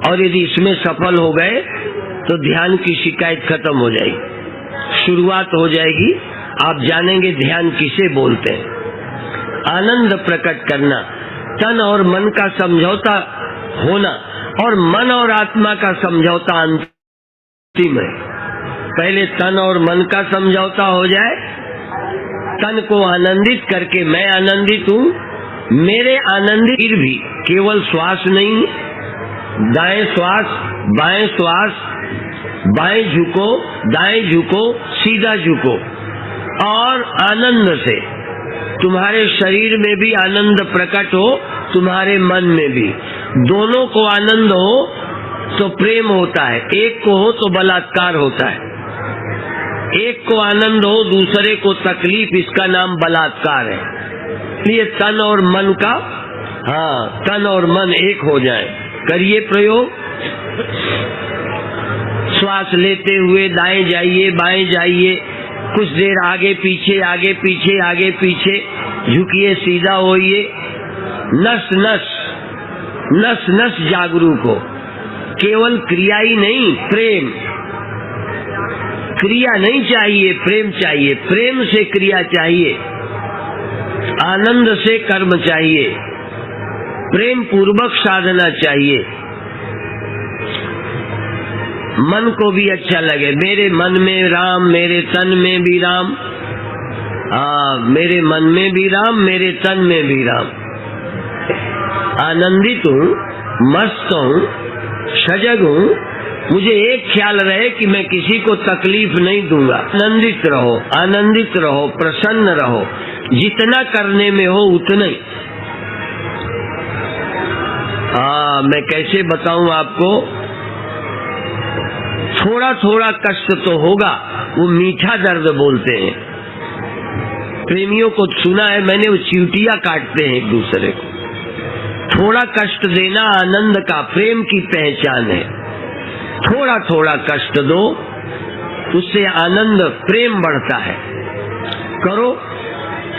और यदि इसमें सफल हो गए तो ध्यान की शिकायत खत्म हो जाएगी, शुरुआत हो जाएगी। आप जानेंगे ध्यान किसे बोलते हैं। आनंद प्रकट करना, तन और मन का समझौता होना, और मन और आत्मा का समझौता अंतिम है। पहले तन और मन का समझौता हो जाए, तन को आनंदित करके मैं आनंदित हूँ, मेरे आनंदित भी केवल श्वास नहीं, दाएं श्वास, बाएं श्वास, बाएं झुको, दाएं झुको, सीधा झुको, और आनंद से तुम्हारे शरीर में भी आनंद प्रकट हो, तुम्हारे मन में भी, दोनों को आनंद हो तो प्रेम होता है, एक को हो तो बलात्कार होता है। एक को आनंद हो, दूसरे को तकलीफ, इसका नाम बलात्कार है। इसलिए तन और मन का, तन और मन एक हो जाए। करिए प्रयोग। श्वास लेते हुए दाएं जाइए बाएं जाइए, कुछ देर आगे पीछे आगे पीछे आगे पीछे, झुकिए सीधा होइए। नस नस नस नस जागरूक हो। केवल क्रिया ही नहीं, प्रेम। क्रिया नहीं चाहिए, प्रेम चाहिए। प्रेम से क्रिया चाहिए, आनंद से कर्म चाहिए, प्रेम पूर्वक साधना चाहिए। मन को भी अच्छा लगे, मेरे मन में राम, मेरे तन में भी राम। मेरे मन में भी राम, मेरे तन में भी राम। आनंदित हूँ, मस्त हूँ, सजग हूँ। मुझे एक ख्याल रहे कि मैं किसी को तकलीफ नहीं दूंगा। आनंदित रहो, आनंदित रहो, प्रसन्न रहो। जितना करने में हो उतना ही। मैं कैसे बताऊं आपको, थोड़ा थोड़ा कष्ट तो होगा, वो मीठा दर्द बोलते हैं। प्रेमियों को सुना है मैंने, वो चींटियां काटते हैं एक दूसरे को। थोड़ा कष्ट देना आनंद का, प्रेम की पहचान है। थोड़ा थोड़ा कष्ट दो, उससे आनंद प्रेम बढ़ता है। करो,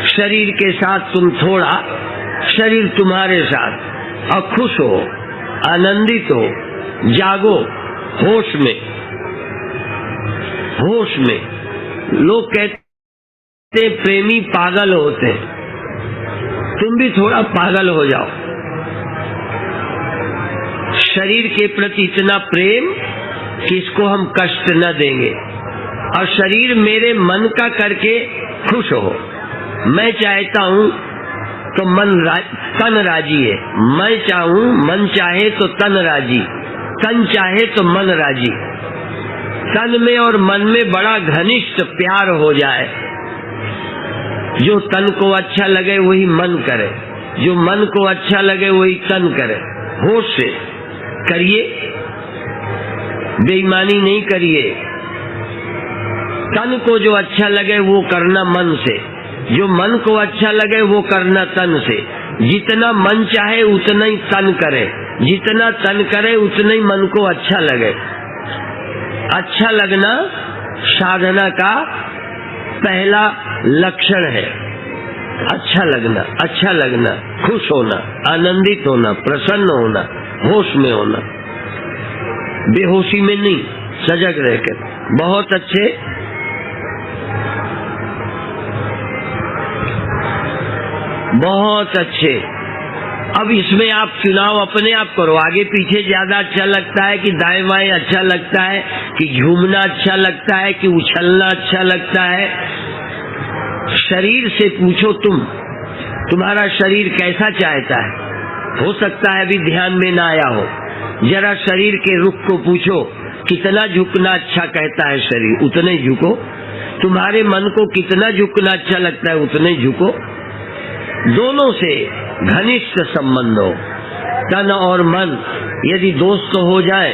शरीर के साथ तुम थोड़ा, शरीर तुम्हारे साथ, और खुश हो, आनंदित हो, जागो, होश में। होश में। लोग कहते हैं प्रेमी पागल होते हैं, तुम भी थोड़ा पागल हो जाओ। शरीर के प्रति इतना प्रेम कि इसको हम कष्ट न देंगे, और शरीर मेरे मन का करके खुश हो। मैं चाहता हूँ तो तन राजी है, मैं चाहूँ, मन चाहे तो तन राजी, तन चाहे तो मन राजी। तन में और मन में बड़ा घनिष्ठ प्यार हो जाए। जो तन को अच्छा लगे वही मन करे, जो मन को अच्छा लगे वही तन करे। होश से करिए, बेईमानी नहीं करिए। तन को जो अच्छा लगे वो करना मन से, जो मन को अच्छा लगे वो करना तन से। जितना मन चाहे उतना ही तन करे, जितना तन करे उतना ही मन को अच्छा लगे। अच्छा लगना साधना का पहला लक्षण है। अच्छा लगना, अच्छा लगना, खुश होना, आनंदित होना, प्रसन्न होना, होश में होना, बेहोशी में नहीं, सजग रहकर। बहुत अच्छे। बहुत अच्छे। अब इसमें आप चुनाव अपने आप करो, आगे पीछे ज्यादा अच्छा लगता है कि दाएं बाएं अच्छा लगता है, कि झूमना अच्छा लगता है, कि उछलना अच्छा लगता है। शरीर से पूछो, तुम्हारा शरीर कैसा चाहता है। हो सकता है अभी ध्यान में ना आया हो। जरा शरीर के रुख को पूछो, कितना झुकना अच्छा कहता है शरीर, उतने ही झुको। तुम्हारे मन को कितना झुकना अच्छा लगता है, उतने ही झुको। दोनों से घनिष्ठ संबंध हो। तन और मन यदि दोस्त हो जाए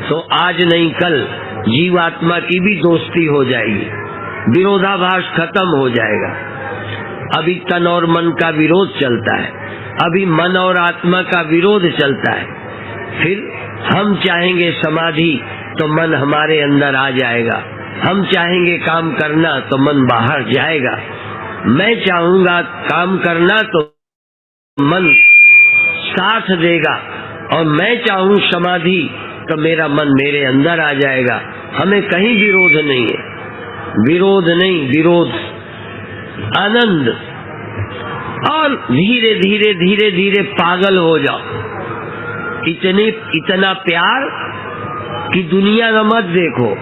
तो आज नहीं कल जीवात्मा की भी दोस्ती हो जाएगी, विरोधाभास खत्म हो जाएगा। अभी तन और मन का विरोध चलता है, अभी मन और आत्मा का विरोध चलता है। फिर हम चाहेंगे समाधि तो मन हमारे अंदर आ जाएगा, हम चाहेंगे काम करना तो मन बाहर जाएगा। मैं चाहूंगा काम करना तो मन साथ देगा, और मैं चाहूं समाधि तो मेरा मन मेरे अंदर आ जाएगा। हमें कहीं विरोध नहीं है, विरोध नहीं, विरोध, आनंद। और धीरे धीरे धीरे धीरे पागल हो जाओ। इतना प्यार कि दुनिया का मत देखो,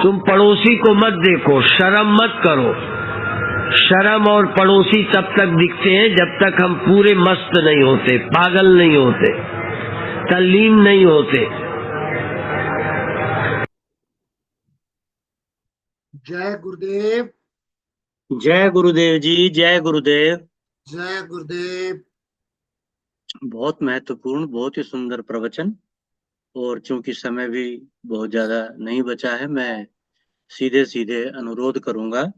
तुम पड़ोसी को मत देखो, शर्म मत करो। शर्म और पड़ोसी तब तक दिखते हैं जब तक हम पूरे मस्त नहीं होते, पागल नहीं होते, तल्लीन नहीं होते। जय गुरुदेव। जय गुरुदेव जी, जय गुरुदेव। जय गुरुदेव। बहुत महत्वपूर्ण, बहुत ही सुंदर प्रवचन। और चूंकि समय भी बहुत ज्यादा नहीं बचा है, मैं सीधे सीधे अनुरोध करूंगा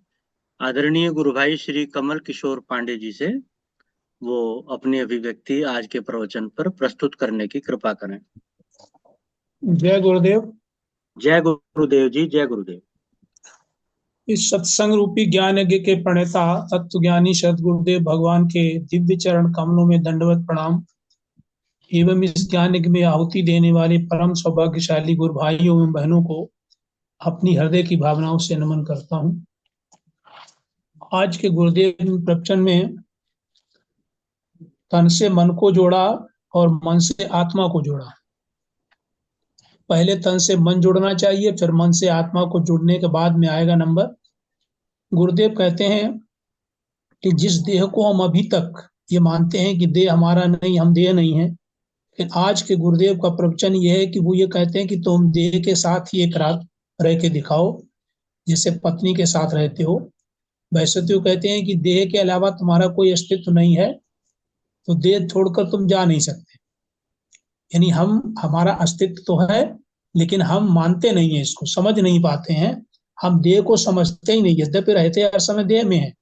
आदरणीय गुरु भाई श्री कमल किशोर पांडे जी से, वो अपनी अभिव्यक्ति आज के प्रवचन पर प्रस्तुत करने की कृपा करें। जय गुरुदेव। जय गुरुदेव जी, जय गुरुदेव। इस सत्संग रूपी ज्ञान यज्ञ के प्रणेता तत्वज्ञानी सद्गुरुदेव भगवान के दिव्य चरण कमलों में दंडवत प्रणाम एवं इस ज्ञान यज्ञ में आहुति देने वाले परम सौभाग्यशाली गुरु भाइयों एवं बहनों को अपनी हृदय की भावनाओं से नमन करता हूँ। आज के गुरुदेव प्रवचन में तन से मन को जोड़ा और मन से आत्मा को जोड़ा। पहले तन से मन जोड़ना चाहिए, फिर मन से आत्मा को जोड़ने के बाद में आएगा नंबर। गुरुदेव कहते हैं कि जिस देह को हम अभी तक ये मानते हैं कि देह हमारा नहीं, हम देह नहीं है, फिर आज के गुरुदेव का प्रवचन ये है कि वो ये कहते हैं कि तुम देह के साथ ही एक रात रह के दिखाओ, जैसे पत्नी के साथ रहते हो। वैसे तो कहते हैं कि देह के अलावा तुम्हारा कोई अस्तित्व नहीं है, तो देह छोड़कर तुम जा नहीं सकते। यानी हमारा अस्तित्व तो है, लेकिन हम मानते नहीं है, इसको समझ नहीं पाते हैं। हम देह को समझते ही नहीं, यद्यपि रहते हर समय देह में है,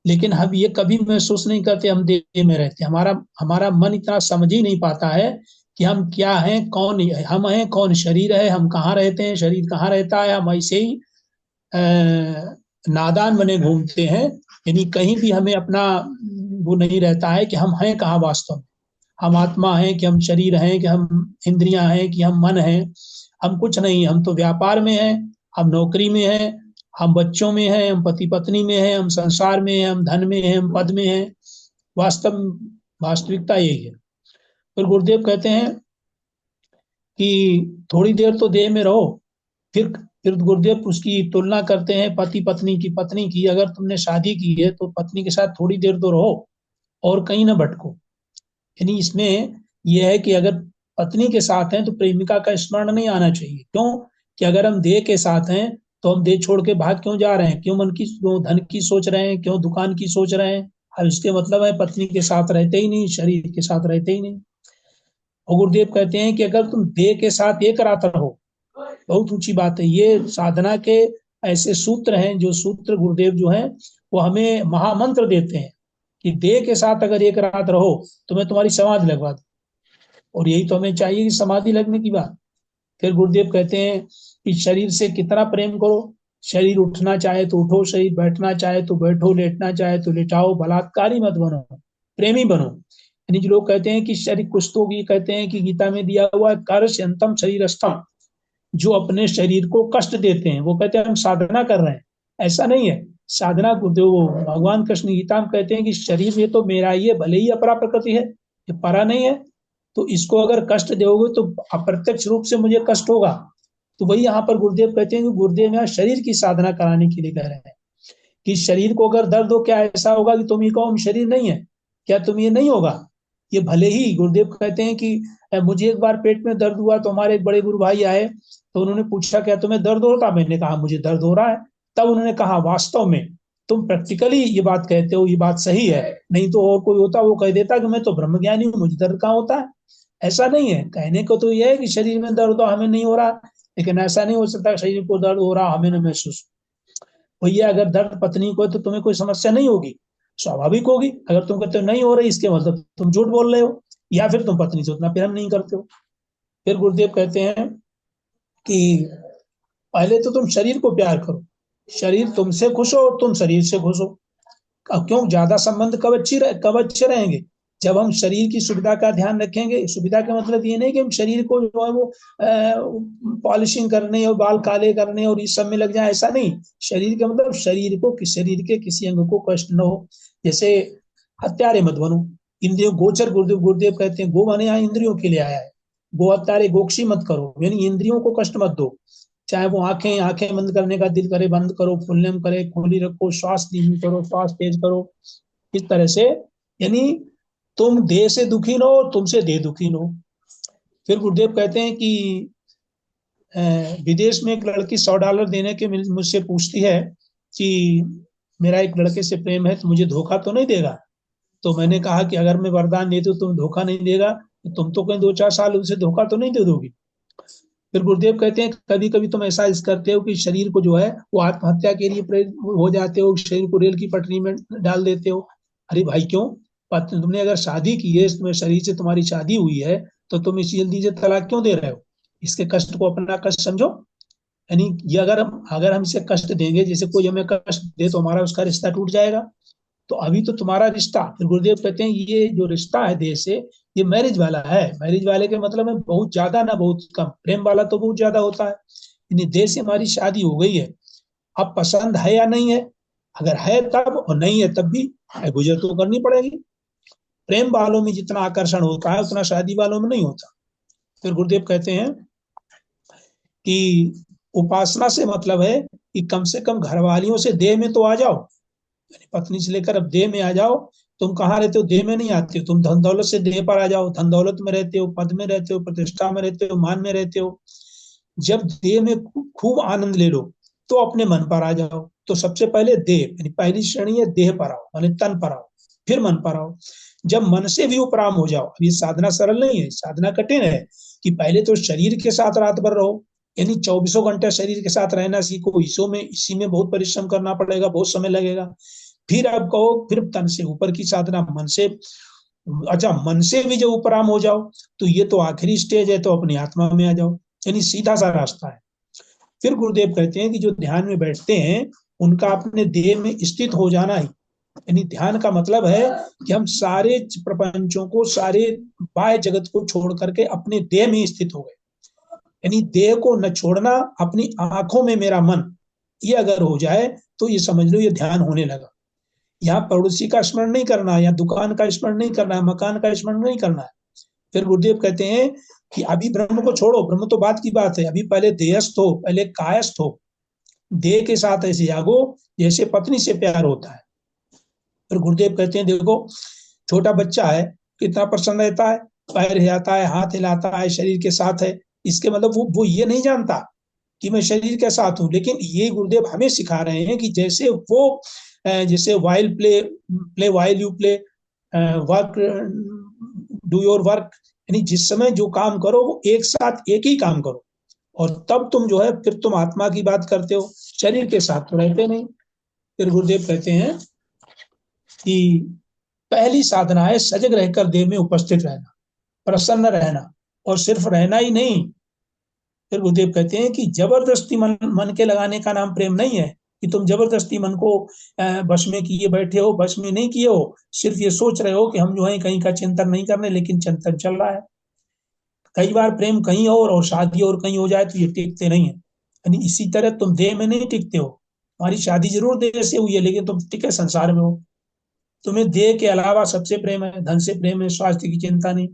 लेकिन हम ये कभी महसूस नहीं करते हम देह में रहते। हमारा मन इतना समझ ही नहीं पाता है कि हम क्या हैं, कौन हम हैं, कौन शरीर है, हम कहाँ रहते हैं, शरीर कहाँ रहता है। हम ऐसे ही नादान बने घूमते हैं। यानी कहीं भी हमें अपना वो नहीं रहता है कि हम हैं कहाँ वास्तव में। हम आत्मा हैं कि हम शरीर हैं, कि हम इंद्रियां हैं, कि हम मन हैं। हम कुछ नहीं, हम तो व्यापार में हैं, हम नौकरी में हैं, हम बच्चों में हैं, हम पति पत्नी में हैं, हम संसार में हैं, हम धन में हैं, हम पद में हैं। वास्तविकता यही है। फिर गुरुदेव कहते हैं कि थोड़ी देर तो देह में रहो। फिर गुरुदेव उसकी तुलना करते हैं पति पत्नी की। अगर तुमने शादी की है तो पत्नी के साथ थोड़ी देर तो रहो और कहीं ना भटको। यानी इसमें यह है कि अगर पत्नी के साथ हैं तो प्रेमिका का स्मरण नहीं आना चाहिए। क्यों? कि अगर हम देह के साथ हैं तो हम देह छोड़ के भाग क्यों जा रहे हैं, क्यों धन की सोच रहे हैं, क्यों दुकान की सोच रहे हैं। अब इसके मतलब है पत्नी के साथ रहते ही नहीं, शरीर के साथ रहते ही नहीं। और गुरुदेव कहते हैं कि अगर तुम देह के साथ एक रात रहो, बहुत ऊंची बात है। ये साधना के ऐसे सूत्र हैं, जो सूत्र गुरुदेव जो है वो हमें महामंत्र देते हैं कि देह के साथ अगर एक रात रहो तो मैं तुम्हारी समाधि लगवा दूं। और यही तो हमें चाहिए कि समाधि लगने की बात। फिर गुरुदेव कहते हैं कि शरीर से कितना प्रेम करो। शरीर उठना चाहे तो उठो, शरीर बैठना चाहे तो बैठो, लेटना चाहे तो लेटाओ। बलात्कारी मत बनो, प्रेमी बनो। यानी जो लोग कहते हैं कि शरीर कुछ तो भी कहते हैं कि गीता में दिया हुआ है कर्षयन्तम शरीरस्थम, जो अपने शरीर को कष्ट देते हैं वो कहते हैं हम साधना कर रहे हैं। ऐसा नहीं है। साधना को भगवान कृष्ण गीता में कहते हैं कि शरीर ये तो मेरा ही है, भले ही अपरा प्रकृति है, ये परा नहीं है, तो इसको अगर कष्ट दोगे तो अप्रत्यक्ष रूप से मुझे कष्ट होगा। तो वही यहाँ पर गुरुदेव कहते हैं कि गुरुदेव यहाँ शरीर की साधना कराने के लिए कह रहे हैं कि शरीर को अगर दर्द हो, क्या ऐसा होगा कि तुम ये कहो हम शरीर नहीं है, क्या तुम ये नहीं होगा। ये भले ही गुरुदेव कहते हैं कि मुझे एक बार पेट में दर्द हुआ तो हमारे एक बड़े गुरु भाई आए, तो उन्होंने पूछा क्या तुम्हें दर्द होता। मैंने कहा मुझे दर्द हो रहा है। तब उन्होंने कहा वास्तव में तुम प्रैक्टिकली ये बात कहते हो, ये बात सही है। नहीं तो और कोई होता वो कह देता कि मैं तो ब्रह्मज्ञानी हूँ, मुझे दर्द कहाँ होता है। ऐसा नहीं है। कहने को तो यह है कि शरीर में दर्द हो, हमें नहीं हो रहा, लेकिन ऐसा नहीं हो सकता शरीर को दर्द हो रहा हमें न महसूस। भैया अगर दर्द पत्नी को है तो तुम्हें कोई समस्या नहीं होगी, स्वाभाविक होगी। अगर तुम कहते हो नहीं हो रही, इसके मतलब तुम झूठ बोल रहे हो, या फिर तुम पत्नी से उतना प्रेम नहीं करते हो। फिर गुरुदेव कहते हैं कि पहले तो तुम शरीर को प्यार करो, शरीर तुमसे खुश हो, तुम शरीर से खुश हो। अब क्यों ज्यादा संबंध कब अच्छे रहेंगे? जब हम शरीर की सुविधा का ध्यान रखेंगे। सुविधा का मतलब ये नहीं कि हम शरीर को जो है वो पॉलिशिंग करने और बाल काले करने और इस सब में लग जाए, ऐसा नहीं। शरीर का मतलब शरीर के किसी अंग को कष्ट न हो। जैसे हत्यारे मत बनो, इंद्रियों गोचर। गुरुदेव कहते हैं गो माने यहाँ इंद्रियों के लिए आया है। गो हत्यारे गोक्षी मत करो, यानी इंद्रियों को कष्ट मत दो। चाहे वो आंखें बंद करने का दिल करे बंद करो, खुलने में करे खुली रखो, श्वास धीमी करो, श्वास तेज करो, इस तरह से। यानी तुम देह से दुखी न हो, तुमसे देह दुखी न हो। फिर गुरुदेव कहते हैं कि विदेश में एक लड़की $100 देने के मुझसे पूछती है कि मेरा एक लड़के से प्रेम है तो मुझे धोखा तो नहीं देगा। तो मैंने कहा कि अगर मैं वरदान देती हूँ तुम धोखा नहीं देगा, तो तुम तो कहीं 2-4 साल उसे धोखा तो नहीं दे दोगी। फिर गुरुदेव कहते हैं कभी कभी तुम ऐसा करते हो कि शरीर को जो है वो आत्महत्या के लिए प्रेरित हो जाते हो, शरीर को रेल की पटरी में डाल देते हो। अरे भाई क्यों? तुमने अगर शादी की है, तुम्हें शरीर से तुम्हारी शादी हुई है, तो तुम इसी जल्दी से तलाक क्यों दे रहे हो? इसके कष्ट को अपना कष्ट समझो। यानी ये अगर हम इसे कष्ट देंगे, जैसे कोई हमें कष्ट दे तो हमारा उसका रिश्ता टूट जाएगा। तो अभी तो तुम्हारा रिश्ता, फिर गुरुदेव कहते हैं ये जो रिश्ता है देह से, ये मैरिज वाला है। मैरिज वाले के मतलब है बहुत ज्यादा ना बहुत कम। प्रेम वाला तो बहुत ज्यादा होता है। यानी देह से हमारी शादी हो गई है, अब पसंद है या नहीं है, अगर है तब, और नहीं है तब भी गुजर तो करनी पड़ेगी। प्रेम वालों में जितना आकर्षण होता है उतना शादी वालों में नहीं होता। फिर गुरुदेव कहते हैं कि उपासना से मतलब है कि कम से कम घरवालियों से देह में तो आ जाओ, यानी पत्नी से लेकर अब देह में आ जाओ। तुम कहाँ रहते हो? देह में नहीं आते हो। तुम धन दौलत से देह पर आ जाओ, धन दौलत में रहते हो, पद में रहते हो, प्रतिष्ठा में रहते हो, मान में रहते हो। जब देह में खूब आनंद ले लो तो अपने मन पर आ जाओ। तो सबसे पहले देह, यानी पहली श्रेणी है देह पर आओ, यानी तन पर आओ, फिर मन पर आओ। जब मन से भी उपराम हो जाओ, ये साधना सरल नहीं है, साधना कठिन है कि पहले तो शरीर के साथ रात भर रहो, यानी 24 घंटे शरीर के साथ रहना सीखो। इसी में बहुत परिश्रम करना पड़ेगा, बहुत समय लगेगा। फिर आप कहो फिर तन से ऊपर की साधना, मन से, अच्छा मन से भी जब उपराम हो जाओ तो ये तो आखिरी स्टेज है, तो अपनी आत्मा में आ जाओ, यानी सीधा सा रास्ता है। फिर गुरुदेव कहते हैं कि जो ध्यान में बैठते हैं उनका अपने देह में स्थित हो जाना ही, यानी ध्यान का मतलब है कि हम सारे प्रपंचों को, सारे बाह्य जगत को छोड़ करके अपने देह में स्थित हो गए। यानी देह को न छोड़ना, अपनी आंखों में मेरा मन, ये अगर हो जाए तो ये समझ लो ये ध्यान होने लगा। यहाँ पड़ोसी का स्मरण नहीं करना है, या दुकान का स्मरण नहीं करना है, मकान का स्मरण नहीं करना है। फिर गुरुदेव कहते हैं कि अभी ब्रह्म को छोड़ो, ब्रह्म तो बात की बात है, अभी पहले देहस्थ हो, पहले कायस्थ हो। देह के साथ ऐसे जागो जैसे पत्नी से प्यार होता है। फिर गुरुदेव कहते हैं देखो छोटा बच्चा है, कितना प्रसन्न रहता है, पैर हिलाता है, हाथ हिलाता है, शरीर के साथ है। इसके मतलब वो ये नहीं जानता कि मैं शरीर के साथ हूँ, लेकिन ये गुरुदेव हमें सिखा रहे हैं कि जैसे while play while you play, work do your work, यानी जिस समय जो काम करो वो एक साथ एक ही काम करो, और तब तुम जो है फिर तुम आत्मा की बात करते हो, शरीर के साथ तो रहते नहीं। फिर गुरुदेव कहते हैं कि पहली साधना है सजग रहकर देह में उपस्थित रहना, प्रसन्न रहना, और सिर्फ रहना ही नहीं। फिर गुरुदेव कहते हैं कि जबरदस्ती मन के लगाने का नाम प्रेम नहीं है, कि तुम जबरदस्ती मन को बस में किए बैठे हो, बस में नहीं किए हो, सिर्फ ये सोच रहे हो कि हम जो है कहीं का चिंतन नहीं करने, लेकिन चिंतन चल रहा है। कई बार प्रेम कहीं और शादी और कहीं हो जाए तो ये टिकते नहीं है। यानी इसी तरह तुम देह में नहीं टिकते हो, तुम्हारी शादी जरूर देह से हुई है लेकिन तुम टिके संसार में हो। तुम्हें देह के अलावा सबसे प्रेम है, धन से प्रेम है, स्वास्थ्य की चिंता नहीं।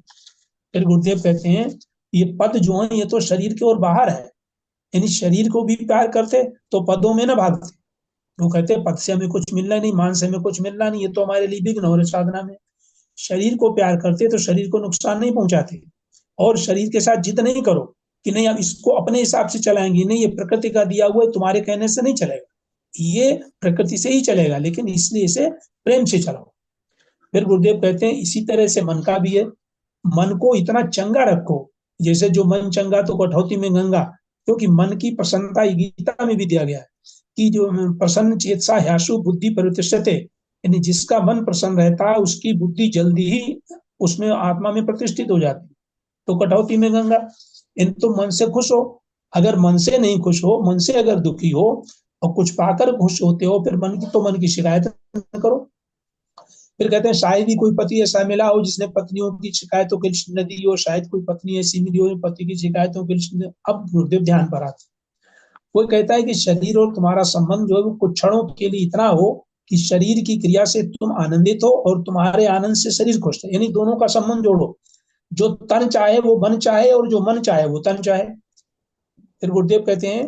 फिर गुरुदेव कहते हैं ये पद जो है ये तो शरीर के और बाहर है, यानी शरीर को भी प्यार करते तो पदों में ना भागते। वो कहते हैं पद से हमें कुछ मिलना नहीं, मान से हमें कुछ मिलना नहीं, ये तो हमारे लिए विघ्न हो रहे साधना में। शरीर को प्यार करते तो शरीर को नुकसान नहीं पहुंचाते, और शरीर के साथ जिद नहीं करो कि नहीं अब इसको अपने हिसाब से चलाएंगे, नहीं ये प्रकृति का दिया हुआ है, तुम्हारे कहने से नहीं चलेगा, ये प्रकृति से ही चलेगा, लेकिन इसलिए इसे प्रेम से चलाओ। फिर गुरुदेव कहते हैं इसी तरह से मन का भी है, मन को इतना चंगा रखो, जैसे जो मन चंगा तो कठौती में गंगा, क्योंकि मन की प्रसन्नता गीता में भी दिया गया है कि जो प्रसन्न चेतसा ह्याशु बुद्धि परितिष्ठते, यानी जिसका मन प्रसन्न रहता है उसकी बुद्धि जल्दी ही उसमें आत्मा में प्रतिष्ठित हो जाती है। तो कटौती में गंगा, इन तो मन से खुश हो, अगर मन से नहीं खुश हो, मन से अगर दुखी हो और कुछ पाकर खुश होते हो, फिर मन की शिकायत न करो। फिर कहते हैं शायद ही कोई पति ऐसा मिला हो जिसने पत्नियों की शिकायतों की लिस्ट न दी हो, शायद कोई पत्नी ऐसी मिली हो पति की शिकायतों की लिस्ट। अब गुरुदेव ध्यान पर आते, कोई कहता है कि शरीर और तुम्हारा संबंध जो है वो कुछ क्षणों के लिए इतना हो कि शरीर की क्रिया से तुम आनंदित हो और तुम्हारे आनंद से शरीर खुश है, यानी दोनों का संबंध जोड़ो, जो तन चाहे वो मन चाहे और जो मन चाहे वो तन चाहे। फिर गुरुदेव कहते हैं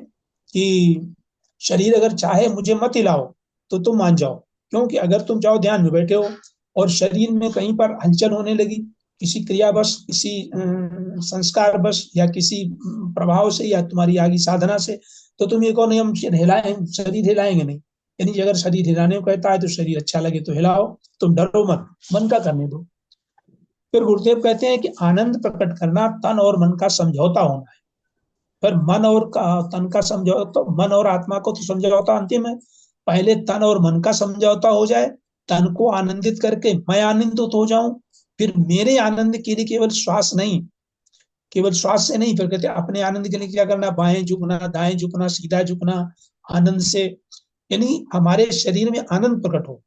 कि शरीर अगर चाहे मुझे मत हिलाओ तो तुम मान जाओ, क्योंकि अगर तुम जाओ ध्यान में बैठे हो और शरीर में कहीं पर हलचल होने लगी, किसी क्रिया बस, किसी संस्कार बस, या किसी प्रभाव से, या तुम्हारी आगे साधना से, तो तुम ये कहो नहीं हम शरीर हिलाएंगे नहीं, यानी अगर शरीर हिलाने को कहता है तो शरीर अच्छा लगे तो हिलाओ, तुम डरो मत, मन का करने दो। फिर गुरुदेव कहते हैं कि आनंद प्रकट करना तन और मन का समझौता होना है। फिर मन और तन का समझौता, मन और आत्मा को तो समझौता अंतिम है, पहले तन और मन का समझौता हो जाए, तन को आनंदित करके मैं आनंदित हो जाऊं, फिर मेरे आनंद के लिए केवल श्वास नहीं, केवल श्वास से नहीं, फिर कहते अपने आनंद के लिए क्या करना, बाएं झुकना, दाएं झुकना, सीधा झुकना आनंद से, यानी हमारे शरीर में आनंद प्रकट हो।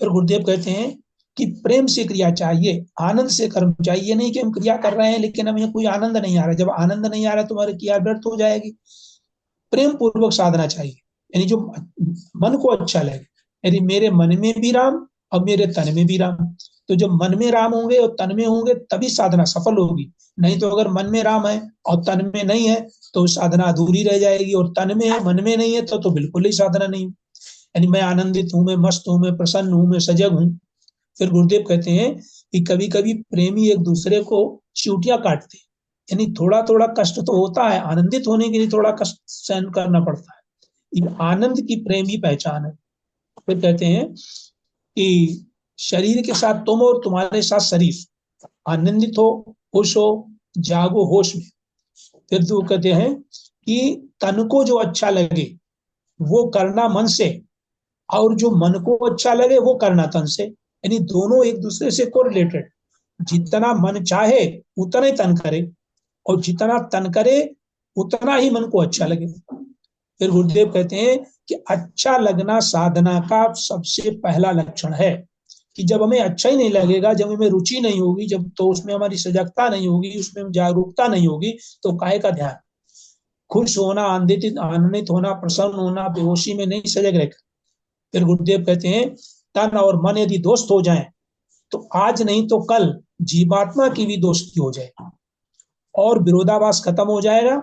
फिर गुरुदेव कहते हैं कि प्रेम से क्रिया चाहिए, आनंद से कर्म चाहिए। ये नहीं कि हम क्रिया कर रहे हैं लेकिन हमें कोई आनंद नहीं आ रहा। जब आनंद नहीं आ रहा तो हमारी क्रिया व्यर्थ हो जाएगी। प्रेम पूर्वक साधना चाहिए, यानी जो मन को अच्छा लगे, यदि मेरे मन में भी राम और मेरे तन में भी राम, तो जब मन में राम होंगे और तन में होंगे तभी साधना सफल होगी। नहीं तो अगर मन में राम है और तन में नहीं है तो साधना अधूरी रह जाएगी, और तन में है मन में नहीं है तो बिल्कुल ही साधना नहीं। यानी मैं आनंदित हूं, मैं मस्त हूं, मैं प्रसन्न हूं, मैं सजग हूं। फिर गुरुदेव कहते हैं कि कभी कभी प्रेमी एक दूसरे को चींटियां काटते, यानी थोड़ा थोड़ा कष्ट तो होता है, आनंदित होने के लिए थोड़ा कष्ट सहन करना पड़ता है। ये आनंद की प्रेम ही पहचान है। फिर कहते हैं कि शरीर के साथ तुम और तुम्हारे साथ शरीर, आनंदित हो, खुश हो, जागो होश में। फिर तो कहते हैं कि तन को जो अच्छा लगे वो करना मन से, और जो मन को अच्छा लगे वो करना तन से, यानी दोनों एक दूसरे से कोरिलेटेड। जितना मन चाहे उतना ही तन करे, और जितना तन करे उतना ही मन को अच्छा लगे। फिर गुरुदेव कहते हैं कि अच्छा लगना साधना का सबसे पहला लक्षण है, कि जब हमें अच्छा ही नहीं लगेगा, जब हमें रुचि नहीं होगी, जब तो उसमें हमारी सजगता नहीं होगी, उसमें जागरूकता नहीं होगी, तो काहे का ध्यान। खुश होना, आनंदित होना, प्रसन्न होना, बेहोशी में नहीं सजग रहकर। फिर गुरुदेव कहते हैं तन और मन यदि दोस्त हो जाएं तो आज नहीं तो कल जीवात्मा की भी दोस्ती हो जाएगी और विरोधाभास खत्म हो जाएगा।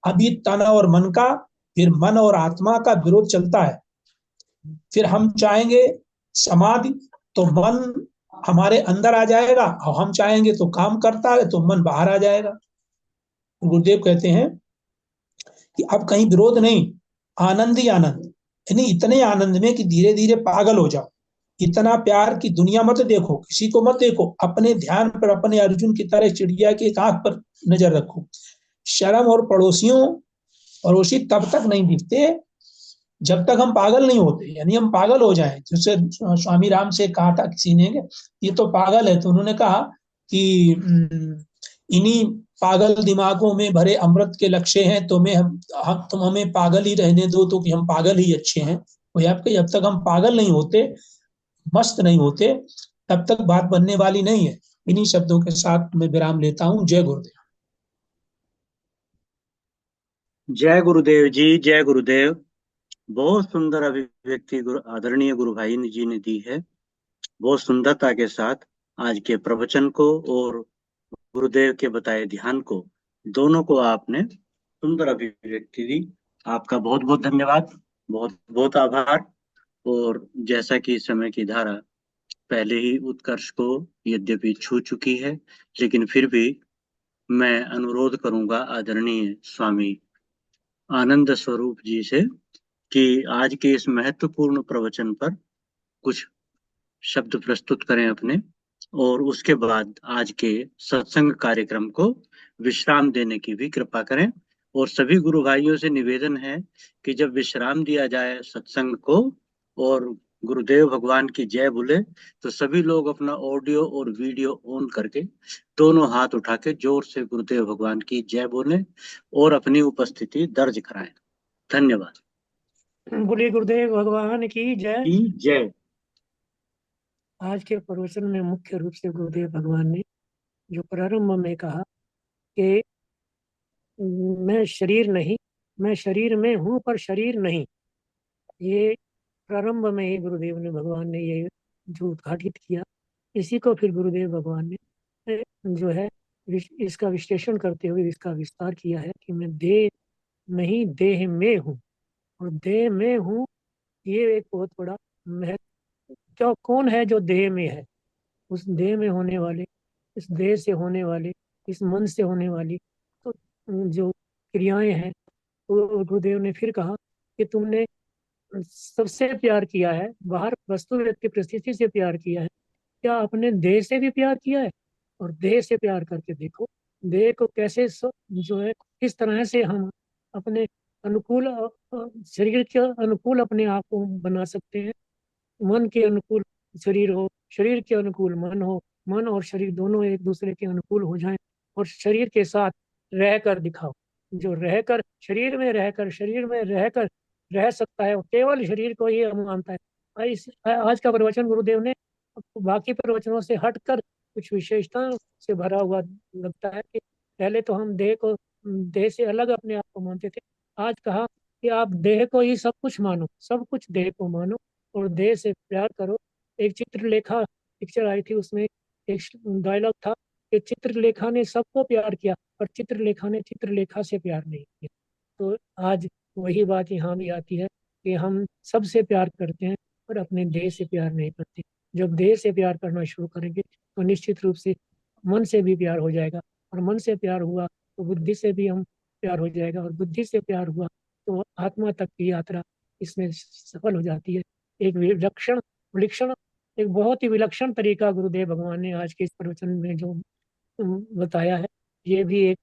अभी तन और मन का, फिर मन और आत्मा का विरोध चलता है। फिर हम चाहेंगे समाधि तो मन हमारे अंदर आ जाएगा, और हम चाहेंगे तो काम करता है तो मन बाहर आ जाएगा। गुरुदेव कहते हैं कि अब कहीं विरोध नहीं, आनंद ही आनंद, यानी इतने आनंद में कि धीरे धीरे पागल हो जाओ। इतना प्यार की दुनिया मत देखो, किसी को मत देखो, अपने ध्यान पर अपने अर्जुन की तरह चिड़िया की एक आंख पर नजर रखो। शर्म और पड़ोसी तब तक नहीं दिखते जब तक हम पागल नहीं होते, यानी हम पागल हो जाएं। जैसे स्वामी राम से कहा था किसी ने, ये तो पागल है, तो उन्होंने कहा कि इन्हीं पागल दिमागों में भरे अमृत के लक्ष्य हैं, तुम हमें पागल ही रहने दो, तो कि हम पागल ही अच्छे हैं। वो आपके जब तक हम पागल नहीं होते, मस्त नहीं होते, तब तक बात बनने वाली नहीं है। इन्हीं शब्दों के साथ मैं विराम लेता हूँ। जय गुरुदेव। जय गुरुदेव जी, जय गुरुदेव। बहुत सुंदर अभिव्यक्ति आदरणीय गुरु भाई जी ने दी है। बहुत सुंदरता के साथ आज के प्रवचन को और गुरुदेव के बताए ध्यान को, दोनों को आपने सुंदर अभिव्यक्ति दी। आपका बहुत बहुत धन्यवाद, बहुत बहुत आभार। और जैसा कि समय की धारा पहले ही उत्कर्ष को यद्यपि छू चुकी है, लेकिन फिर भी मैं अनुरोध करूंगा आदरणीय स्वामी आनंद स्वरूप जी से कि आज के इस महत्वपूर्ण प्रवचन पर कुछ शब्द प्रस्तुत करें अपने, और उसके बाद आज के सत्संग कार्यक्रम को विश्राम देने की भी कृपा करें। और सभी गुरु भाइयों से निवेदन है कि जब विश्राम दिया जाए सत्संग को और गुरुदेव भगवान की जय बोले, तो सभी लोग अपना ऑडियो और वीडियो ऑन करके दोनों हाथ उठा के जोर से गुरुदेव भगवान की जय बोले और अपनी उपस्थिति दर्ज कराएं। धन्यवाद। बोलिए गुरुदेव भगवान की जय। जय। आज के प्रवचन में मुख्य रूप से गुरुदेव भगवान ने जो प्रारंभ में कहा कि मैं शरीर नहीं, मैं शरीर में हूँ पर शरीर नहीं, ये प्रारंभ में ही गुरुदेव ने भगवान ने ये जो उद्घाटित किया, इसी को फिर गुरुदेव भगवान ने जो है इसका विश्लेषण करते हुए इसका विस्तार किया है कि मैं देह नहीं देह में हूँ, और देह में हूँ ये एक बहुत बड़ा महत्व। जो कौन है जो देह में है, उस देह में होने वाले, इस देह से होने वाले, इस मन से होने वाली तो जो क्रियाएं हैं, तो गुरुदेव ने फिर कहा कि तुमने सबसे प्यार किया है, बाहर वस्तु व्यक्ति परिस्थिति से प्यार किया है, क्या अपने देह से भी प्यार किया है? और देह से प्यार करके देखो, देह को कैसे जो है किस तरह से हम अपने अनुकूल शरीर के अनुकूल अपने आप को बना सकते हैं। मन के अनुकूल शरीर हो, शरीर के अनुकूल मन हो, मन और शरीर दोनों एक दूसरे के अनुकूल हो जाएं, और शरीर के साथ रहकर दिखाओ। जो रहकर शरीर में रहकर रह सकता है वो केवल शरीर को ही मानता है। आज का प्रवचन गुरुदेव ने बाकी प्रवचनों से हटकर कुछ विशेषताओं से भरा हुआ लगता है कि पहले तो हम देह से अलग अपने आप को मानते थे। आज कहा कि आप देह को ही सब कुछ मानो, सब कुछ देह को मानो और देह से प्यार करो। एक चित्रलेखा पिक्चर आई थी, उसमें एक डायलॉग था कि चित्रलेखा ने सबको प्यार किया पर चित्रलेखा ने चित्रलेखा से प्यार नहीं किया। तो आज वही बात यहाँ भी आती है कि हम सबसे प्यार करते हैं पर अपने देह से प्यार नहीं करते। जब देह से प्यार करना शुरू करेंगे तो निश्चित रूप से मन से भी प्यार हो जाएगा, और मन से प्यार हुआ तो बुद्धि से भी हम प्यार हो जाएगा, और बुद्धि से प्यार हुआ तो आत्मा तक की यात्रा इसमें सफल हो जाती है। एक विलक्षण एक बहुत ही विलक्षण तरीका गुरुदेव भगवान ने आज के इस प्रवचन में जो बताया है, ये भी एक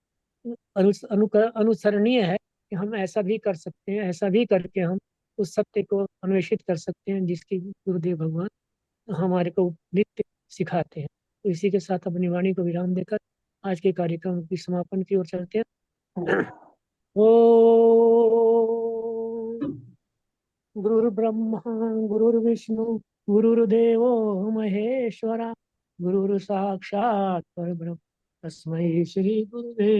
अनुसरणीय है कि हम ऐसा भी कर सकते हैं। ऐसा भी करके हम उस सत्य को अन्वेषित कर सकते हैं जिसकी गुरुदेव भगवान हमारे को नित्य सिखाते हैं। तो इसी के साथ अपनी वाणी को विराम देकर आज के कार्यक्रम की समापन की ओर चलते हैं। ओ गुरुर्ब्रह्मा गुरुर्विष्णु गुरुर्देवो महेश्वरा गुरुर् साक्षात् परब्रह्म तस्मै श्री गुरुवे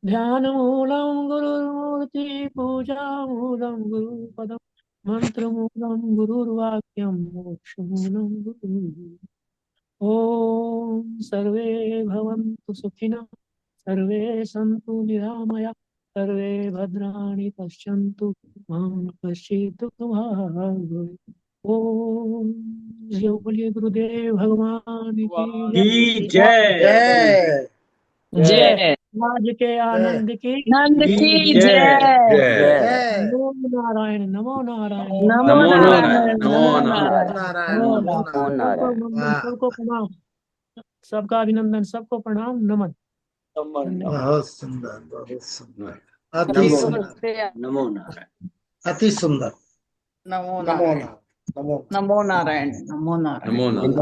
ध्यानमूलं गुरुर्मूर्ति पूजामूलं गुरुपदं मंत्रमूलं गुरुर्वाक्यं मोक्षमूलं गुरुः। ॐ सर्वे भवन्तु सुखिनः, सर्वे सन्तु निरामया, सर्वे भद्राणि पश्यन्तु मा कश्चित् दुःखभाग् भवेत्। ओम जय बोलिए गुरुदेव भगवान की जय। जय आज के आनंद की नंद की जय। जय। नमो नारायण नमो नारायण नमो नारायण नमो नमो नारायण। नारायण। नारायण नमो नमो नारायण। सबको वंदन, सबको प्रणाम, सबका अभिनंदन, सबको प्रणाम नमन। धन्यवाद। बहुत सुंदर, बहुत सुंदर, अति नमो सुंदर, नमो नारायण। अति सुंदर। नमो नमो नारायण नारायण, नमो नमो नारायण नमो नारायण नमो नारायण।